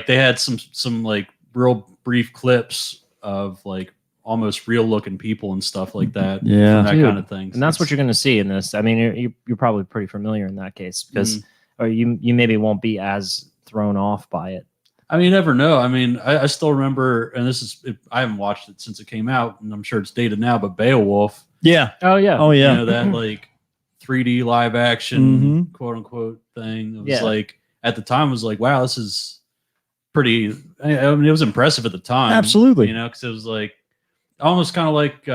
they had some like real brief clips of like almost real looking people and stuff like that.
Yeah.
That kind of thing.
And that's what you're going to see in this. I mean, you're probably pretty familiar in that case because, or you maybe won't be as thrown off by it.
I mean, you never know. I mean, I still remember, and I haven't watched it since it came out, and I'm sure it's dated now, but Beowulf.
Yeah.
Oh yeah.
Oh yeah.
You know, that like 3D live action quote unquote thing. It was like at the time, it was like, wow, this is pretty. I mean, it was impressive at the time.
Absolutely.
You know, because it was like almost kind of like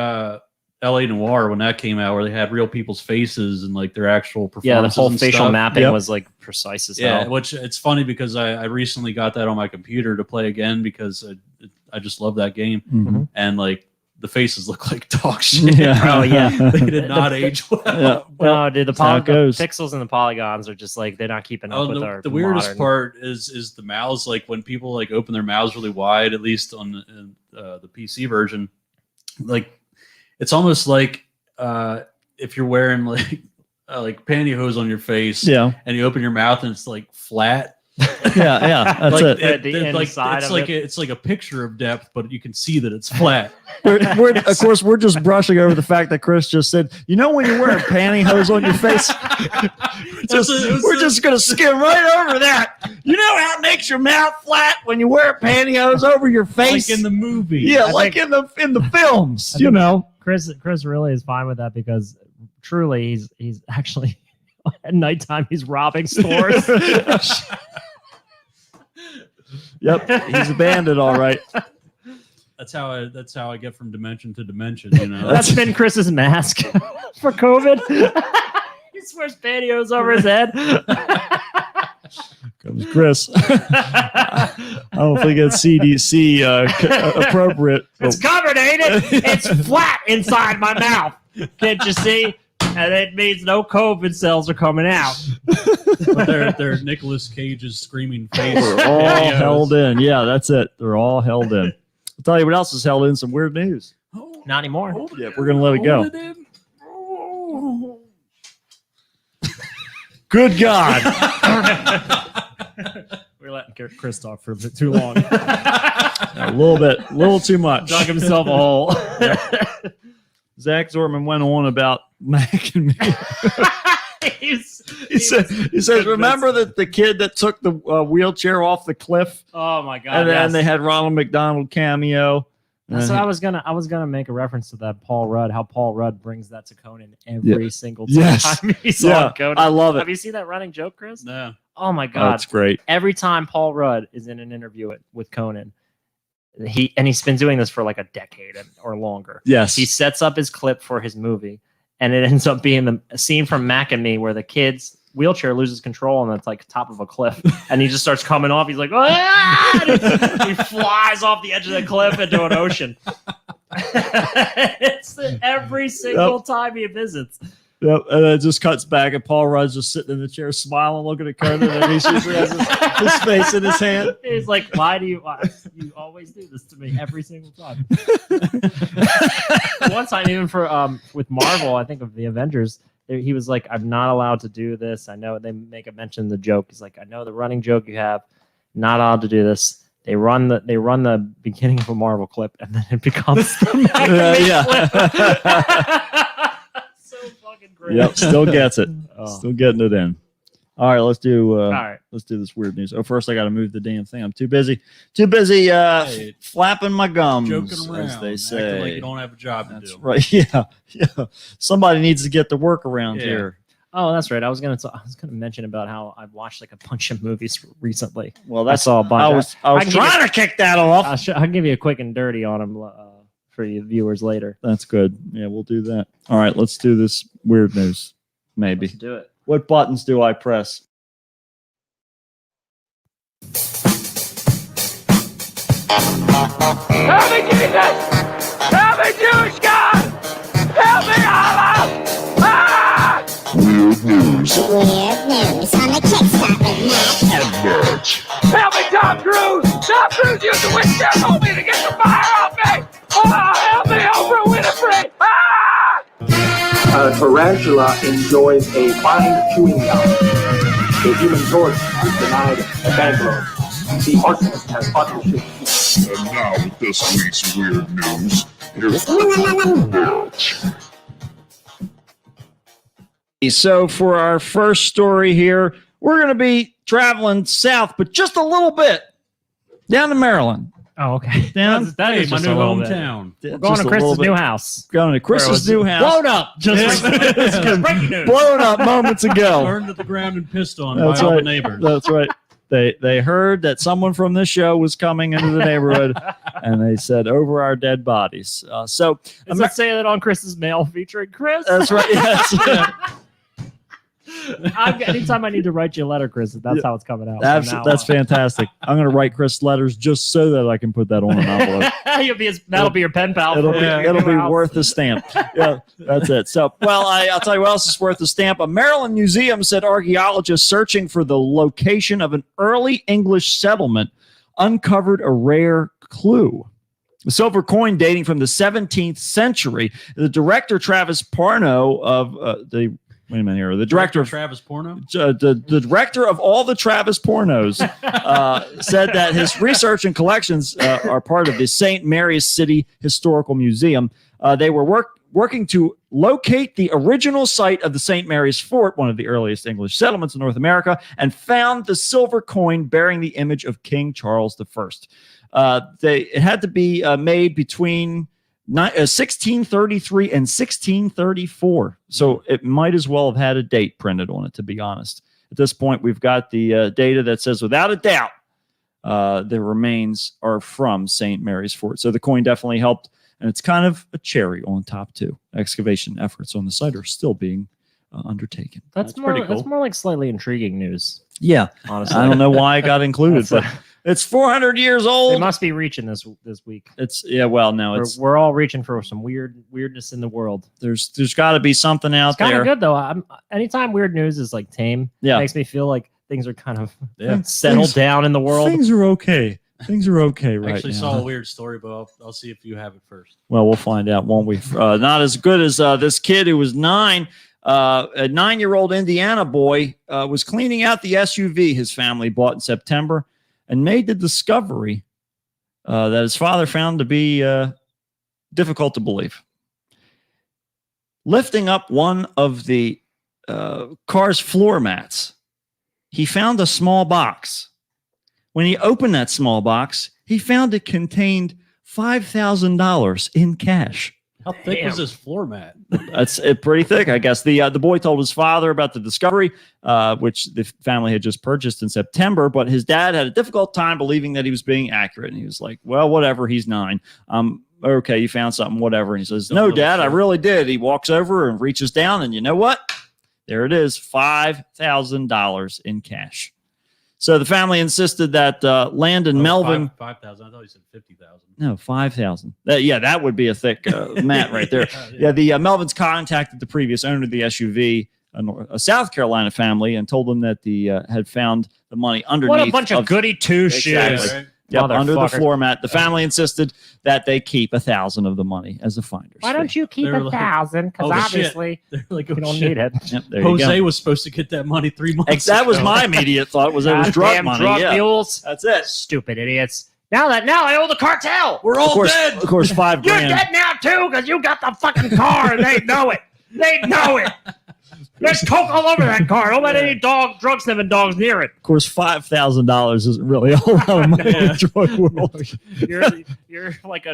LA Noire when that came out, where they had real people's faces and like their actual performances.
Yeah, the whole
and
facial
stuff.
mapping was like precise as hell.
Yeah, which it's funny because I recently got that on my computer to play again because I just love that game. And like the faces look like dog shit.
Oh yeah,
they did not age well.
Yeah.
No, dude, the
how it goes.
pixels and the polygons are just like they're not keeping up with our.
The weirdest
modern...
part is the mouths. Like when people like open their mouths really wide, at least on the PC version, like it's almost like if you're wearing like pantyhose on your face,
Yeah.
and you open your mouth and it's like flat.
Yeah. That's
like,
it.
The inside of it.
It's like a picture of depth, but you can see that it's flat.
Of course, we're just brushing over the fact that Chris just said, you know, when you wear a pantyhose on your face, we're just going to skim right over that. You know how it makes your mouth flat when you wear a pantyhose over your face?
Like in the movie.
Yeah, like in the films, you know.
Chris really is fine with that because truly he's actually at nighttime he's robbing stores.
Yep, he's a bandit, all right.
That's how I get from dimension to dimension. You know,
That's been Chris's mask for COVID. He swears pantyhose over his head.
Comes Chris. I don't think it's CDC appropriate.
It's covered, ain't it? It's flat inside my mouth. Can't you see? And it means no COVID cells are coming out.
But they're Nicolas Cage's screaming face.
They're all held in. Yeah, that's it. They're all held in. I'll tell you what else is held in. Some weird news.
Not anymore.
Yeah, we're gonna let it go. Good God.
We're letting Chris talk for a bit too long.
A little too much.
Dug himself a hole.
Zach Zorman went on about Mac and me. He says, remember that the kid that took the wheelchair off the cliff?
Oh my God!
And then they had Ronald McDonald cameo.
So I was gonna make a reference to that Paul Rudd. How Paul Rudd brings that to Conan every single time he's on Conan.
I love it.
Have you seen that running joke, Chris?
No.
Oh my God,
that's great.
Every time Paul Rudd is in an interview with Conan, he's been doing this for like a decade or longer.
Yes,
he sets up his clip for his movie, and it ends up being the scene from Mac and Me where the kid's wheelchair loses control and it's like top of a cliff, and he just starts coming off. He's like, ah! He flies off the edge of the cliff into an ocean. It's every single time he visits.
Yep, and then it just cuts back, and Paul Rudd's just sitting in the chair, smiling, looking at Conan, and he has his face in his hand.
He's like, "Why you always do this to me every single time?" One time, even for with Marvel, I think of the Avengers, he was like, "I'm not allowed to do this." I know they make a mention of the joke. He's like, "I know the running joke you have, not allowed to do this." They run the beginning of a Marvel clip, and then it becomes the clip. Great.
Yep, still gets it. Still getting it in. All right, let's do let's do this weird news. Oh, first I got to move the damn thing. I'm too busy flapping my gums,
joking around,
as they say.
Acting like you don't have a job to do.
Right? Yeah. Somebody needs to get to work around here.
Oh, that's right. I was gonna mention about how I've watched like a bunch of movies recently.
Well,
I saw a bunch.
I was trying to kick that off.
I'll give you a quick and dirty on them for you viewers later.
That's good. Yeah, we'll do that. All right, let's do this weird news. Maybe.
Let's do it.
What buttons do I press?
Help me, Jesus! Help me, Jewish God! Help me, Allah! Ah!
Weird news on the Kickstarter match.
Help me, Tom Cruise! Tom Cruise used the witch there told me to get the fire off me! Oh, help me, Oprah Winfrey! Ah!
tarantula enjoys a fine chewing gum. The human torch is denied a bank loan. The arsonist has button shaped.
And now with this week's weird news, here's
So for our first story here, we're going to be traveling south, but just a little bit down to Maryland.
Oh, okay.
Down,
That is my
just
new
a little bit.
hometown.
We're going to Chris's new house.
Going to Chris's new house.
Blown up. Just breaking news.
Blown up moments ago.
Burned to the ground and pissed on
That's
by all the
right.
neighbors.
That's right. They heard that someone from this show was coming into the neighborhood, and they said, over our dead bodies. So
Does it say that on Chris's mail featuring Chris?
that's right. Yes.
Anytime I need to write you a letter, Chris, that's how it's coming out.
That's fantastic. I'm going to write Chris letters just so that I can put that on an envelope.
That'll be your pen pal.
It'll be worth the stamp. Yeah, that's it. So, well, I'll tell you what else is worth the stamp. A Maryland museum said archaeologists searching for the location of an early English settlement uncovered a rare clue. A silver coin dating from the 17th century. The director, Travis Parno, of the Wait a minute here. The director of
Travis Porno?
the director of all the Travis Pornos said that his research and collections are part of the St. Mary's City Historical Museum. They were working to locate the original site of the St. Mary's Fort, one of the earliest English settlements in North America, and found the silver coin bearing the image of King Charles I. It had to be made between 1633 and 1634. So it might as well have had a date printed on it, to be honest. At this point, we've got the data that says, without a doubt, the remains are from St. Mary's Fort. So the coin definitely helped, and it's kind of a cherry on top, too. Excavation efforts on the site are still being undertaken.
That's
pretty cool.
That's more like slightly intriguing news.
Yeah.
Honestly.
I don't know why it got included, but it's 400 years
They
old.
must be reaching this week.
We're
all reaching for some weirdness in the world.
There's got to be something out
It's kind
there.
of good though. Anytime weird news is like tame,
Yeah.
it makes me feel like things are kind of
Yeah.
settled down in the world.
Things are okay. Things are okay
I
right
actually
now.
saw a weird story, but I'll see if you have it first.
Well, we'll find out, won't we? Not as good as this kid who was 9. A 9-year-old Indiana boy was cleaning out the SUV his family bought in September and made the discovery that his father found to be difficult to believe. Lifting up one of the car's floor mats, he found a small box. When he opened that small box, he found it contained $5,000 in cash.
How thick was this floor mat?
That's pretty thick, I guess. The boy told his father about the discovery, which the family had just purchased in September, but his dad had a difficult time believing that he was being accurate. And he was like, well, whatever, he's 9. Okay, you found something, whatever. And he says, no, Dad, I really did. He walks over and reaches down, and you know what? There it is, $5,000 in cash. So the family insisted that Landon Melvin...
5,000. I thought you said 50,000.
No, 5,000. That would be a thick mat right there. The Melvins contacted the previous owner of the SUV, a South Carolina family, and told them that the had found the money underneath.
What a bunch of goody two shoes.
Exactly. Yep, under the floor mat. The family insisted that they keep 1,000 of the money as a finder's
Why don't
fee.
you keep
They were
1,000? Because
oh,
obviously
They're like,
you
oh,
don't
shit.
need it.
Yep, there you
Jose
go.
was supposed to get that money 3 months
That was
ago.
my immediate thought. Was it was drug
Goddamn
money?
drug
Yeah,
mules.
that's it.
Stupid idiots. Now I owe the cartel.
We're all dead.
Of course, $5
You're
grand.
dead now too because you got the fucking car and they know it. They know it. There's coke all over that car. Don't let any drug sniffing dogs near it.
Of course, $5,000 isn't really a whole lot of money in the drug world.
You're like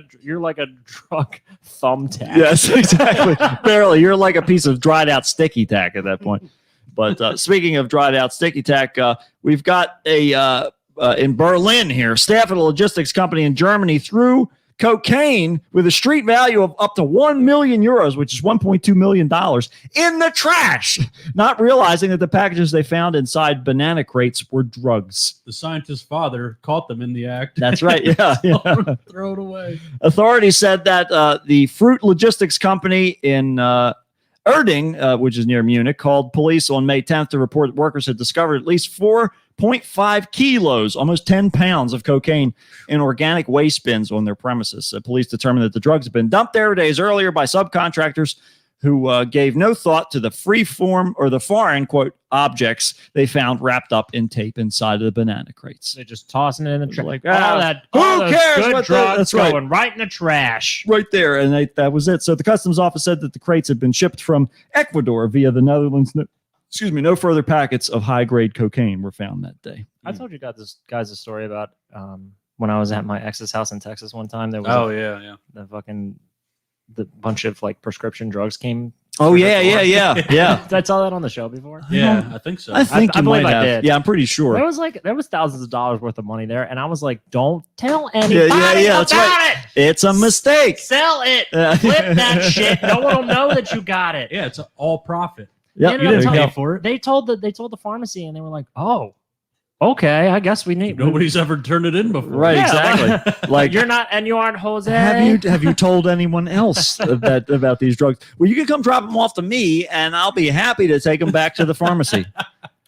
a drug thumbtack.
Yes, exactly. Barely. You're like a piece of dried out sticky tack at that point. But speaking of dried out sticky tack, we've got in Berlin here, staff at a logistics company in Germany threw cocaine with a street value of up to 1 million euros, which is $1.2 million, in the trash, not realizing that the packages they found inside banana crates were drugs.
The scientist's father caught them in the act.
That's right. Yeah.
Throw it away.
Authorities said that the fruit logistics company in Erding, which is near Munich, called police on May 10th to report that workers had discovered at least 4.5 kilos, almost 10 pounds of cocaine in organic waste bins on their premises. Police determined that the drugs had been dumped there days earlier by subcontractors who gave no thought to the free form or the foreign, quote, objects they found wrapped up in tape inside of the banana crates.
They're just tossing it in the trash.
Like,
all those
cares
good
what
drugs
that's right.
going right in the trash.
Right there. And that was it. So the customs office said that the crates had been shipped from Ecuador via the Netherlands. No further packets of high-grade cocaine were found that day.
I told you guys a story about when I was at my ex's house in Texas one time. There was the bunch of like prescription drugs came.
Oh yeah.
Did I tell that on the show before?
Yeah, I think so.
I think
I
you
believe
might
I
have.
did.
Yeah, I'm pretty sure.
There was thousands of dollars worth of money there, and I was like, "Don't tell anybody
that's right. It's a mistake.
Sell it. Flip that shit. No one will know that you got it."
Yeah, it's all profit.
Yeah,
You
You didn't pay
know,
for it.
They told the pharmacy, and they were like, "Oh, okay, I guess we need."
Nobody's ever turned it in before.
Right, exactly. Like
you're not, and you aren't Jose.
have you told anyone else about these drugs? Well, you can come drop them off to me, and I'll be happy to take them back to the pharmacy.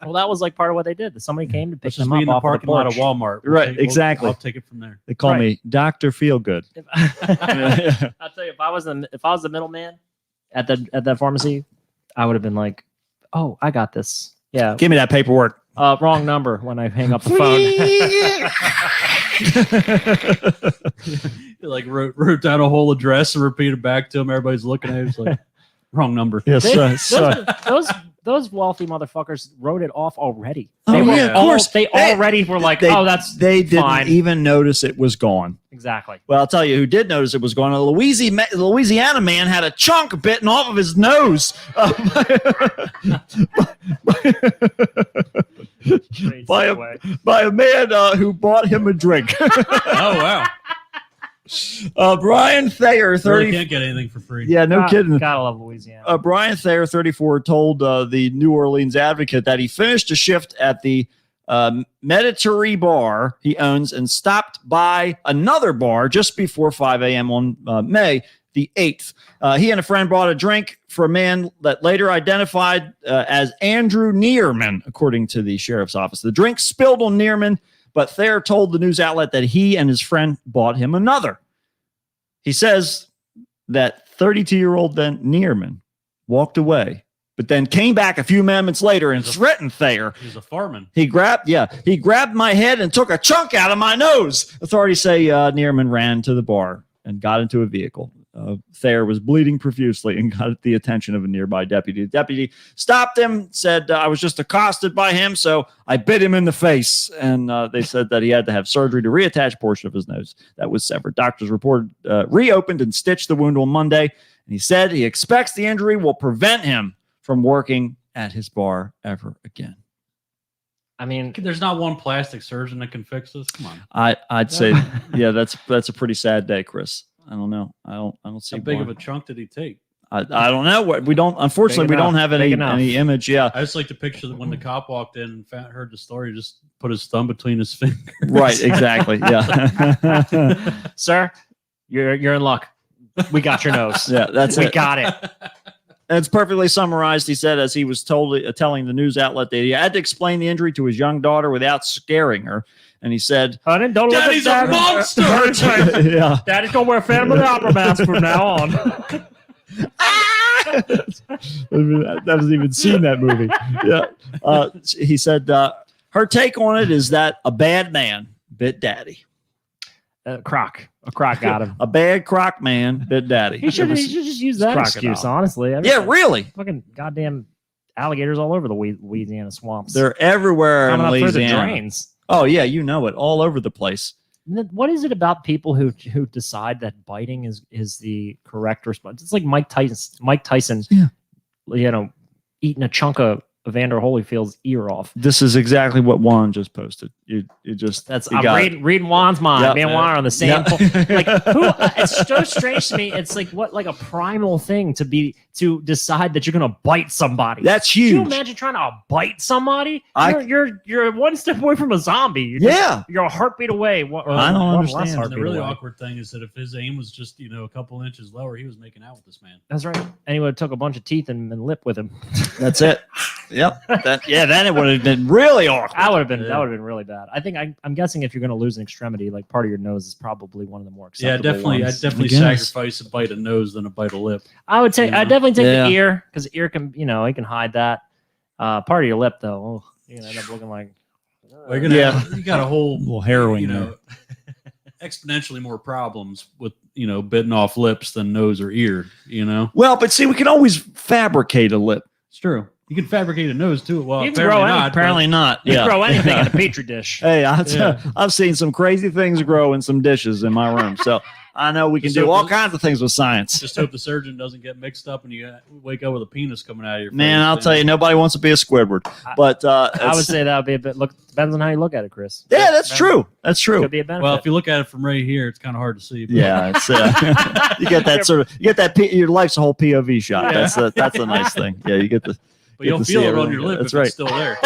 Well, that was like part of what they did. Somebody came to pick
Let's just
them
be
up
in the
off
parking
the
lot of
porch.
Walmart.
Right, exactly.
I'll take it from there.
They call
Right.
me Dr. Feelgood.
I'll tell you, if I was the middleman at that pharmacy, I would have been like, "Oh, I got this." Yeah,
Give me that paperwork.
wrong number when I hang up the phone.
Like wrote down a whole address and repeated back to him. Everybody's looking at it. It's like wrong number.
Yes,
Those wealthy motherfuckers wrote it off already.
Oh,
They were
yeah, of
all-
course.
They already were like,
they-
"Oh, that's
they didn't
fine."
even notice it was gone.
Exactly.
Well, I'll tell you who did notice it was gone. A Louisiana man had a chunk bitten off of his nose. By a man who bought him a drink.
Oh wow!
Brian Thayer, 30.
Really can't get anything for free.
Yeah, no kidding.
Gotta love Louisiana.
Brian Thayer, 34, told the New Orleans Advocate that he finished a shift at the Mediterranean bar he owns and stopped by another bar just before 5 a.m. on May the 8th. He and a friend bought a drink for a man that later identified as Andrew Neerman, according to the sheriff's office. The drink spilled on Neerman, but Thayer told the news outlet that he and his friend bought him another. He says that 32-year-old then Neerman walked away, but then came back a few moments later and threatened Thayer.
He's a fireman.
He grabbed my head and took a chunk out of my nose. Authorities say Neerman ran to the bar and got into a vehicle. Thayer was bleeding profusely and got the attention of a nearby deputy. The deputy stopped him, said, I was just accosted by him, so I bit him in the face. And they said that he had to have surgery to reattach a portion of his nose that was severed. Doctors reported reopened and stitched the wound on Monday. And he said he expects the injury will prevent him from working at his bar ever again.
I mean,
there's not one plastic surgeon that can fix this. Come on.
I'd say, yeah, that's a pretty sad day, Chris. I don't know. I don't see
How big
why.
of a chunk did he take?
I don't know. We don't. Unfortunately, we don't have any image. Yeah,
I just like to picture that when the cop walked in and heard the story, just put his thumb between his fingers.
Right. Exactly. Yeah.
Sir, you're in luck. We got your nose.
Yeah, that's
we
it.
got it.
And it's perfectly summarized. He said, as he was telling the news outlet that he had to explain the injury to his young daughter without scaring her. And he said,
"Honey, don't look
Daddy's
at
a monster."
Yeah.
Daddy's gonna wear Phantom of the Opera mask from now on."
I haven't even seen that movie. Yeah. He said, her take on it is that a bad man bit daddy.
A croc got him.
A bad croc man bit daddy.
He should just use that
crocodile.
excuse, honestly. I mean,
Yeah, really.
fucking goddamn alligators all over the Louisiana swamps.
They're everywhere
coming
in
up through the
Louisiana.
drains.
Oh yeah, you know it, all over the place.
What is it about people who decide that biting is the correct response? It's like Mike Tyson,
Yeah.
You know, eating a chunk of Evander Holyfield's ear off.
This is exactly what Juan just posted. You just
I'm reading Juan's mind.
Yep.
Me and Juan are on the same.
Yep.
Like who? It's so strange to me. It's like like a primal thing to decide that you're gonna bite somebody.
That's
Can
huge.
you imagine trying to bite somebody? You're one step away from a zombie. You're a heartbeat away.
I don't understand.
And the really awkward thing is that if his aim was just a couple inches lower, he was making out with this man.
That's right. And he would have took a bunch of teeth and lip with him.
That's it. Yep. Then it would have been really awkward.
That would have been really bad. I think I'm guessing if you're going to lose an extremity, like part of your nose is probably one of the more acceptable
definitely.
ones.
I'd definitely sacrifice a bite of nose than a bite of lip.
I would say
You know?
I'd definitely take the ear because the ear can, it can hide that. Part of your lip though, you're gonna end up looking like.
Well, you got a whole
little harrowing,
exponentially more problems with bitten off lips than nose or ear.
Well, but see, we can always fabricate a lip.
It's true. You can fabricate a nose too. Well,
You can grow any-
Apparently not.
You can throw anything in a petri dish.
Hey, I've seen some crazy things grow in some dishes in my room, so I know we can do all kinds of things with science.
Just hope the surgeon doesn't get mixed up and you wake up with a penis coming out of your face.
Man, I'll tell you, nobody wants to be a Squidward. But
I would say that would be a bit. Depends on how you look at it, Chris.
Yeah, that's true. That's true.
Could be a benefit.
Well, if you look at it from right here, it's kind of hard to see. But.
Yeah, it's, you get that your life's a whole POV shot. That's a nice thing. Yeah, you get the.
But you'll feel it on your lip if it's still there.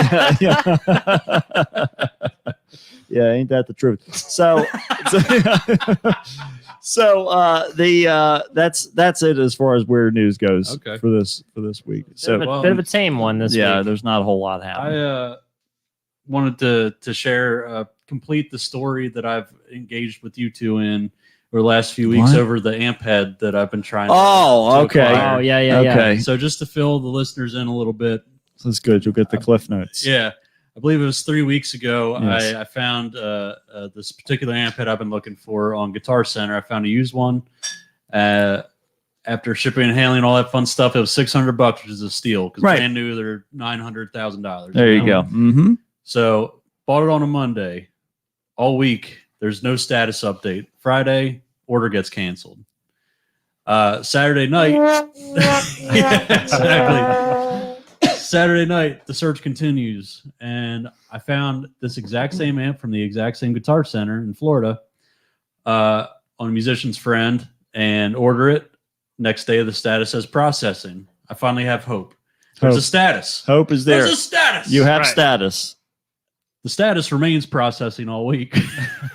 Yeah, ain't that the truth? So that's it as far as weird news goes for this week. So
bit of a tame one this week.
Yeah, there's not a whole lot happening.
I wanted to share complete the story that I've engaged with you two in over the last few weeks over the amp head that I've been trying to acquire.
Oh, yeah.
Okay.
So just to fill the listeners in a little bit.
That's good. You'll get the cliff notes.
Yeah. I believe it was 3 weeks ago.
Yes.
I found this particular amp head I've been looking for on Guitar Center. I found a used one. After shipping and handling all that fun stuff, it was $600, which is a steal because brand new they're $900,000.
There you go. Mm-hmm.
So bought it on a Monday. All week there's no status update. Friday order gets canceled. Saturday night, exactly. Saturday night, the search continues, and I found this exact same amp from the exact same Guitar Center in Florida on a musician's friend and order it. Next day, the status says processing. I finally have hope. There's a status.
Hope is there.
There's a status.
You have status.
The status remains processing all week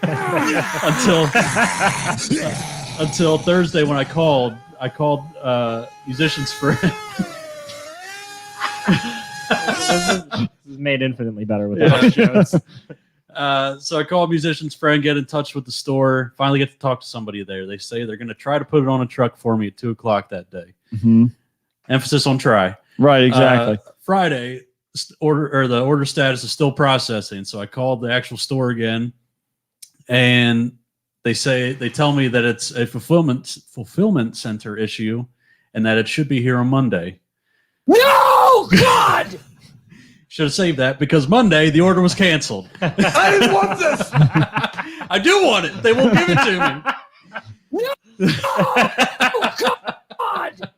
until Thursday when I called musician's friend.
This is made infinitely better with the shows.
So I called musician's friend, get in touch with the store, finally get to talk to somebody there. They say they're going to try to put it on a truck for me at 2:00 that day.
Mm-hmm.
Emphasis on try.
Right, exactly.
Friday, the order status is still processing. So I called the actual store again, and they tell me that it's a fulfillment center issue, and that it should be here on Monday.
No, God.
Should have saved that because Monday the order was canceled.
I didn't want this.
I do want it. They won't give it to me.
God.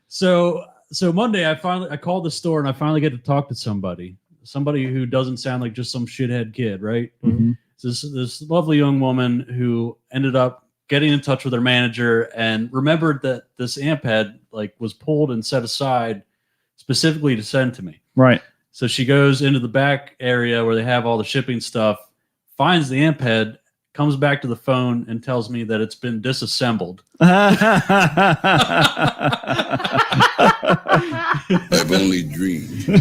So Monday I called the store and I finally get to talk to somebody who doesn't sound like just some shithead kid, right?
Mm-hmm.
This lovely young woman who ended up getting in touch with her manager and remembered that this amp head was pulled and set aside specifically to send to me.
Right.
So she goes into the back area where they have all the shipping stuff, finds the amp head, comes back to the phone and tells me that it's been disassembled.
I've only dreamed. You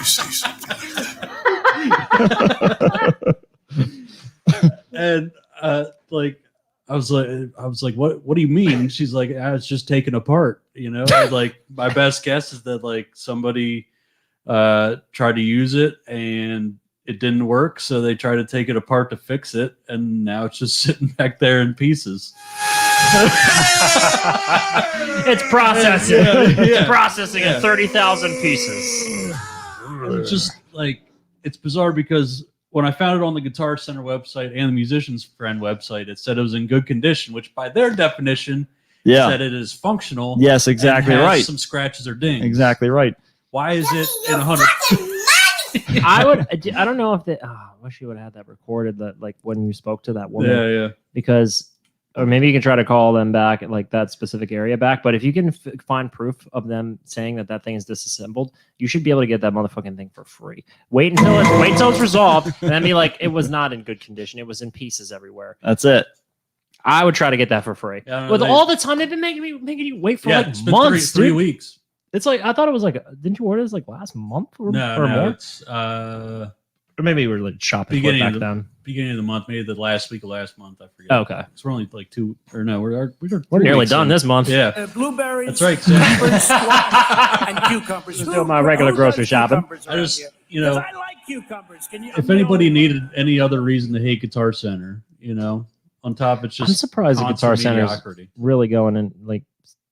say something
And I was like, what do you mean? She's like, it's just taken apart. My best guess is that somebody tried to use it and it didn't work, so they tried to take it apart to fix it, and now it's just sitting back there in pieces.
It's processing.
Yeah.
Processing in 30,000 pieces.
It's just it's bizarre because when I found it on the Guitar Center website and the Musician's Friend website, it said it was in good condition, which by their definition said it is functional.
Yes, exactly
and has
right.
Some scratches or dings.
Exactly right.
Why is it in 100?
I don't know if I wish you would have had that recorded, that when you spoke to that woman.
Yeah.
Because, or maybe you can try to call them back at that specific area back. But if you can find proof of them saying that thing is disassembled, you should be able to get that motherfucking thing for free. Wait until it's resolved, and then be like, it was not in good condition. It was in pieces everywhere.
That's it.
I would try to get that for free.
Yeah,
With all the time they've been making you wait for
It's been
months,
three
dude.
weeks.
It's like I thought it was like. Didn't you order this like last month or
No,
more?
it's
Or maybe we were like shopping
beginning
back
of the,
then.
beginning of the month, maybe the last week of last month. I forget.
Oh, okay,
So we're only like 2 or no, we're
we're nearly done this month.
Yeah,
Blueberries,
that's right.
peppers, squash, and cucumbers.
Just doing my regular grocery shopping.
I just, you know,
I like cucumbers. Can you?
if anybody needed any other reason to hate Guitar Center, you know, on top it's just
I'm surprised the Guitar
constant
Center is
mediocrity.
really going in like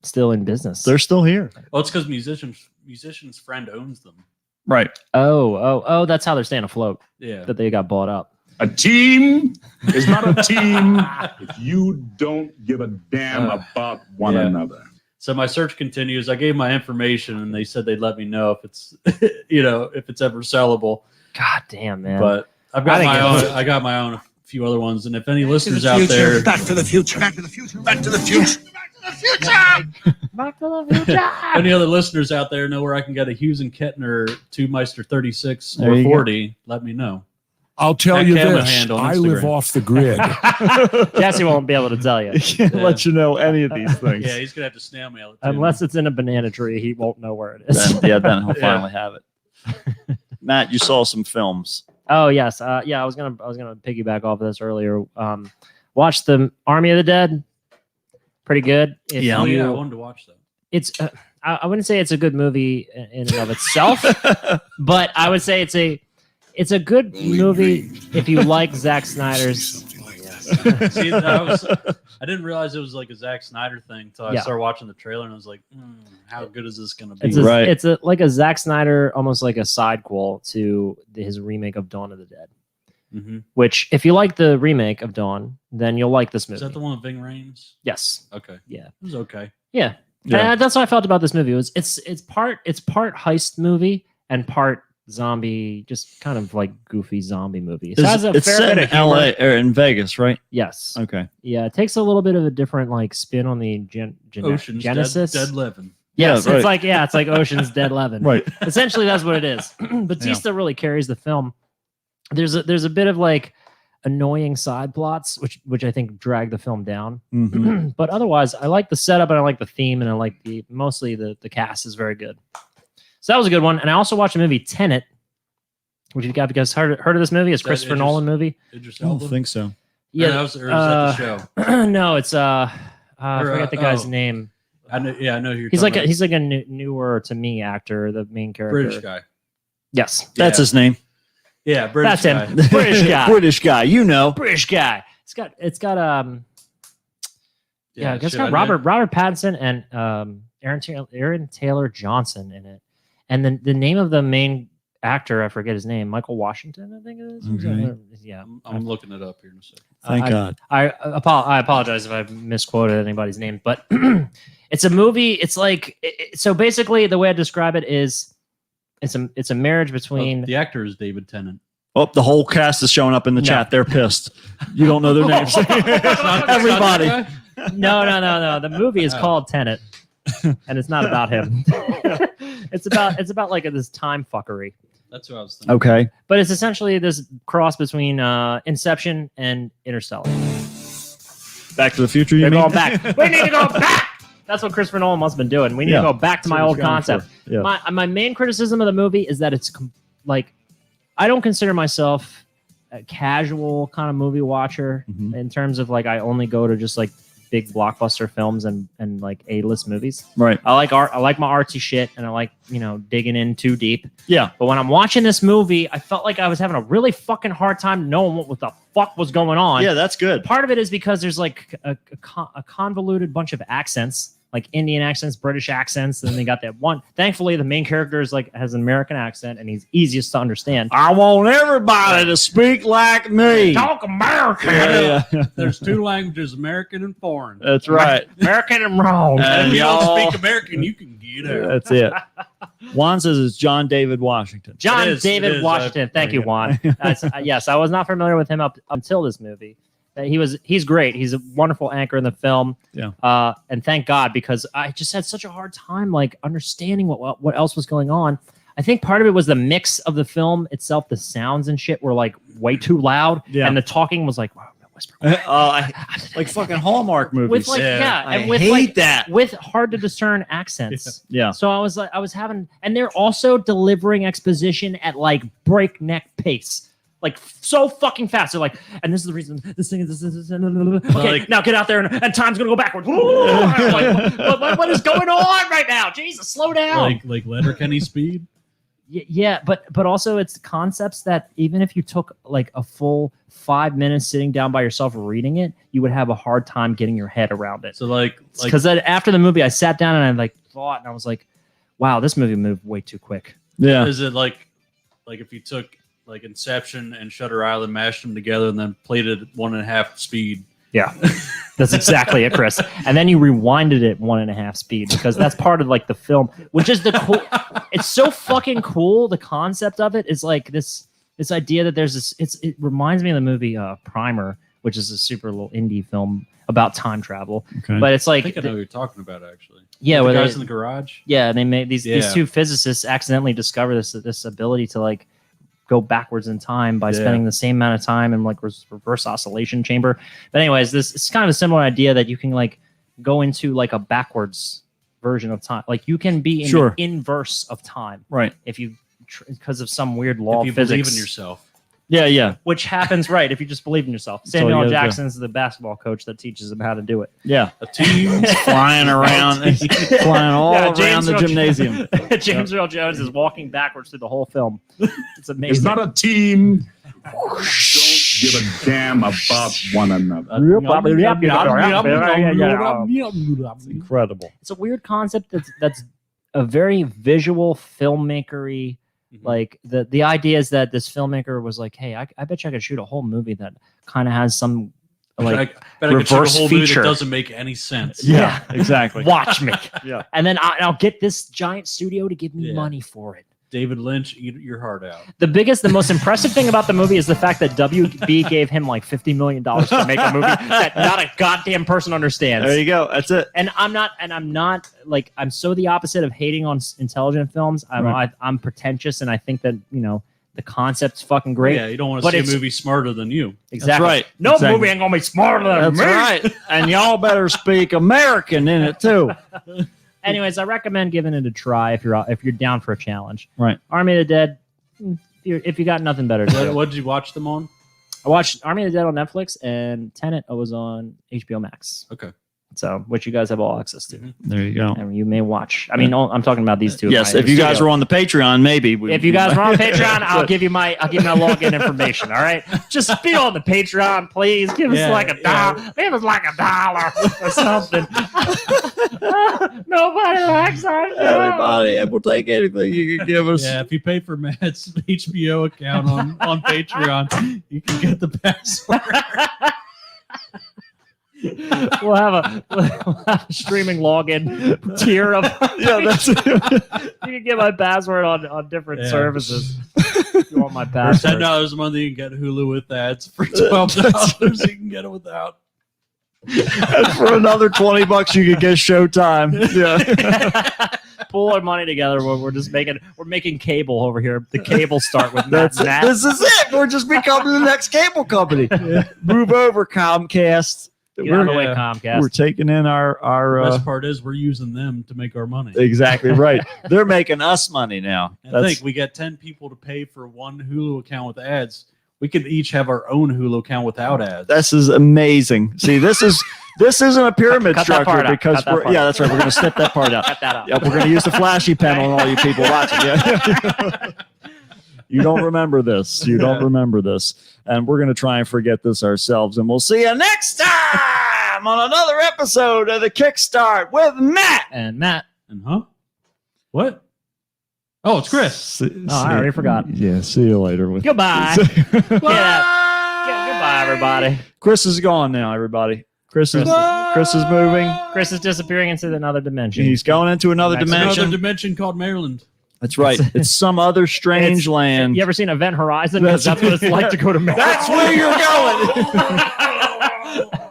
still in business.
They're still here.
Well, it's because musician's friend owns them.
Right.
Oh, that's how they're staying afloat.
Yeah.
That they got bought up.
A team is not a team if you don't give a damn about one another.
So my search continues. I gave my information and they said they'd let me know if it's, you know, if it's ever sellable.
God damn, man.
But I've got my own. I got my own. A few other ones. And if any listeners out there,
Back to the future. Back to the future. Back to the future.
Back to the future.
any other listeners out there know where I can get a Hughes and Kettner 2 Meister 36
There
or
you go.
40, let me know.
I'll tell
At
you
Camera
this.
Hand on
I live
Instagram.
off the grid.
Jesse won't be able to tell you.
He can't let you know any of these things.
Yeah, he's gonna have to snail mail it. To
Unless it's in a banana tree, he won't know where it is.
Then he'll
Yeah.
finally have it. Matt, you saw some films.
Oh yes, yeah. I was gonna piggyback off of this earlier. Watched the Army of the Dead. Pretty good. If
Yeah.
Oh
you-
yeah, I wanted to watch that.
It's. I wouldn't say it's a good movie in and of itself, but I would say it's a good movie if you like Zack Snyder's.
See, I didn't realize it was like a Zack Snyder thing until I
Yeah.
started watching the trailer and I was like, how good is this gonna be?
It's
Right.
it's like a Zack Snyder, almost like a sidequel to his remake of Dawn of the Dead.
Mm-hmm.
Which, if you like the remake of Dawn, then you'll like this movie.
Is that the one with Ving Rhames?
Yes.
Okay.
Yeah.
It was okay.
Yeah.
Yeah.
That's what I felt about this movie. It's part heist movie and part zombie, just kind of like goofy zombie movie. So it has a
It's
fair
set
bit
in
of humor.
LA or in Vegas, right?
Yes.
Okay.
Yeah, it takes a little bit of a different like spin on the
Ocean's
Genesis.
Dead Living.
Yes,
Yeah, right.
it's like Ocean's Dead Eleven.
Right.
Essentially, that's what it is. Batista really carries the film. There's a bit of like annoying side plots, which I think drag the film down.
Mm-hmm.
But otherwise, I like the setup and I like the theme and I like mostly the cast is very good. So that was a good one. And I also watched the movie Tenet, which you guys heard of this movie? It's
That
Christopher
Idris-
Nolan movie.
Idris
I don't
Elba?
think so.
Yeah,
Or is that the show?
no, it's I
Or,
forget the guy's
oh.
name.
I know. Yeah, I know who you're.
He's like
talking
a newer to me actor, the main
about.
character.
British guy.
Yes,
That's
Yeah.
his name.
Yeah, British
that's him.
guy.
British guy.
British guy, you know.
British guy. It's got it's
shit,
got
I know.
Robert Pattinson and Aaron Taylor Johnson in it, and then the name of the main actor, I forget his name, Michael Washington, I think it is.
Okay.
Yeah,
I'm looking it up here in a second.
Thank God.
I apologize if I misquoted anybody's name, but it's a movie. It's like so basically the way I describe it is it's a marriage between
The actor is David Tennant.
Oh, the whole cast is showing up in the
No.
chat. They're pissed. You don't know their names. Everybody.
No. The movie is called Tenet, and it's not about him. it's about like this time fuckery.
That's what I was thinking.
Okay.
But it's essentially this cross between Inception and Interstellar.
Back to the Future, you
They're
mean?
going back. We need to go back. That's what Christopher Nolan must have been doing. We need to go back to my old concept.
Yeah.
My main criticism of the movie is that it's like I don't consider myself a casual kind of movie watcher
Mhm.
in terms of like I only go to just like big blockbuster films and like A-list movies.
Right.
I like art. I like my artsy shit, and I like digging in too deep.
Yeah.
But when I'm watching this movie, I felt like I was having a really fucking hard time knowing what the fuck was going on.
Yeah, that's good.
Part of it is because there's like a convoluted bunch of accents, like Indian accents, British accents, and then they got that one. Thankfully, the main character is like has an American accent, and he's easiest to understand.
I want everybody to speak like me.
Talk American.
Yeah.
There's 2 languages, American and foreign.
That's right.
American and wrong.
And if you
y'all-
don't speak American, you can get out.
That's it. Juan says it's John David Washington.
John
It is,
David
it is.
Washington. Thank you, Juan. Yes, I was not familiar with him up until this movie. He's great. He's a wonderful anchor in the film.
Yeah.
And thank God, because I just had such a hard time like understanding what else was going on. I think part of it was the mix of the film itself. The sounds and shit were like way too loud,
Yeah.
and the talking was like, wow, whisper.
Like fucking Hallmark movies.
With like
I
and with
hate
like
that.
with hard to discern accents.
Yeah.
So I was having, and they're also delivering exposition at like breakneck pace. Like so fucking fast. They're like, and this is the reason this thing is this. Okay,
Like-
now get out there and time's gonna go backwards. Like, what is going on right now? Jesus, slow down.
like Letterkenny speed.
Yeah, but also it's concepts that even if you took like a full 5 minutes sitting down by yourself reading it, you would have a hard time getting your head around it.
So like
Because after the movie, I sat down and I like thought, and I was like, wow, this movie moved way too quick.
Yeah.
is it like if you took like Inception and Shutter Island, mashed them together, and then played it at 1.5 speed?
Yeah, that's exactly it, Chris. And then you rewinded it 1.5 speed because that's part of like the film, which is the cool. It's so fucking cool. The concept of it is like this idea that there's this. It reminds me of the movie Primer, which is a super little indie film about time travel.
Okay.
But it's
I
like
think I know what you're talking about actually.
yeah,
the
where
guys
they,
in the garage.
yeah, they made these
Yeah.
two physicists accidentally discover this ability to like go backwards in time by spending the same amount of time in like reverse oscillation chamber. But anyways, it's kind of a similar idea that you can like go into like a backwards version of time. Like you can be in the inverse of time,
Right.
if you because of some weird law
If you
of physics.
believe in yourself.
Yeah.
Which happens, right, if you just believe in yourself.
all
Samuel
you
L.
gotta do.
Jackson's the basketball coach that teaches them how to do it.
Yeah.
A team.
Flying around, flying all
Yeah,
around
James
the
Earl-
gymnasium.
James Earl Jones is walking backwards through the whole film. It's amazing.
It's not a team. Don't give a damn about one another.
It's incredible.
It's a weird concept that's a very visual filmmakery. Like the idea is that this filmmaker was like, hey, I bet you I could shoot a whole movie that kind of has some like
I bet I could shoot a
reverse
whole movie
feature.
that doesn't make any sense.
Yeah,
exactly.
Watch me.
Yeah.
And then I'll get this giant studio to give me
Yeah.
money for it.
David Lynch, eat your heart out.
The most impressive thing about the movie is the fact that WB gave him like $50 million to make a movie that not a goddamn person understands.
There you go. That's it.
And I'm not like, I'm so the opposite of hating on intelligent films. I'm pretentious, and I think that, you know, the concept's fucking great.
Yeah, you don't want
but
to see
it's-
a movie smarter than you.
Exactly.
That's right.
No
Exactly.
movie ain't gonna be smarter than
That's
me.
right. And y'all better speak American in it too.
Anyways, I recommend giving it a try if you're down for a challenge.
Right.
Army of the Dead. If you got nothing better to do.
What did you watch them on?
I watched Army of the Dead on Netflix, and Tenet was on HBO Max.
Okay.
So, which you guys have all access to.
There you go.
And you may watch. I mean, I'm talking about these two.
Yes, if you guys were on the Patreon, maybe.
If you guys were on Patreon, I'll give you my login information. All right, just be on the Patreon, please. Give us like $1. Give us like $1 or something. Nobody likes our show.
Everybody, we'll take anything you can give us.
Yeah, if you pay for Matt's HBO account on Patreon, you can get the password.
We'll have a streaming login tier of.
Yeah, that's it.
You can get my password on different services. If you want my
For
password.
$10 a month, you can get Hulu with ads. For $12, you can get it without.
And for another $20, you could get Showtime. Yeah.
Pull our money together. We're making cable over here. The cable start with Matt. Matt.
This is it. We're just becoming the next cable company. Move over, Comcast.
Get out of the way, Comcast.
We're taking in
The
our
best part is we're using them to make our money.
exactly right. They're making us money now.
And I think we get 10 people to pay for one Hulu account with ads. We could each have our own Hulu account without ads.
This is amazing. See, this isn't a pyramid
Cut that
structure
part out.
because
Cut that
we're
part
yeah,
out.
that's right. We're gonna snip that part out.
Cut that out.
Yep, we're gonna use the flashy pen on all you people watching. Yeah. You don't remember this. You don't remember this. And we're gonna try and forget this ourselves. And we'll see you next time on another episode of the Kickstart with Matt.
And Matt.
And what? Oh, it's Chris.
I already forgot.
Yeah, see you later.
Goodbye. Goodbye, everybody.
Chris is gone now, everybody. Chris is moving.
Chris is disappearing into another dimension.
He's going into another
It's
dimension.
another dimension called Maryland.
That's right. It's some other strange land.
You ever seen Event Horizon? Because that's what it's like to go to Maryland.
That's where you're going.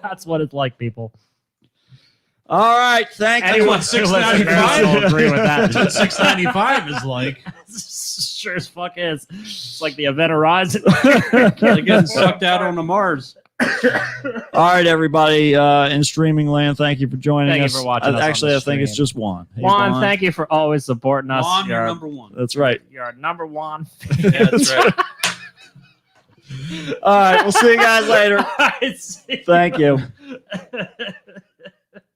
That's what it's like, people.
All right. Thank
That's
you.
what $6.95
agree with that.
That's what $6.95 is like.
Sure as fuck is. It's like the Event Horizon.
Like getting sucked out on the Mars.
All right, everybody in streaming land, thank you for joining
Thank you
us.
for watching us on
Actually,
the
I think it's
stream.
just Juan. Hey,
Juan, thank you for always supporting us.
Juan, you're
You're-
number one.
That's right.
You're our number one.
Yeah, that's right.
All right, we'll see you guys later. Thank you.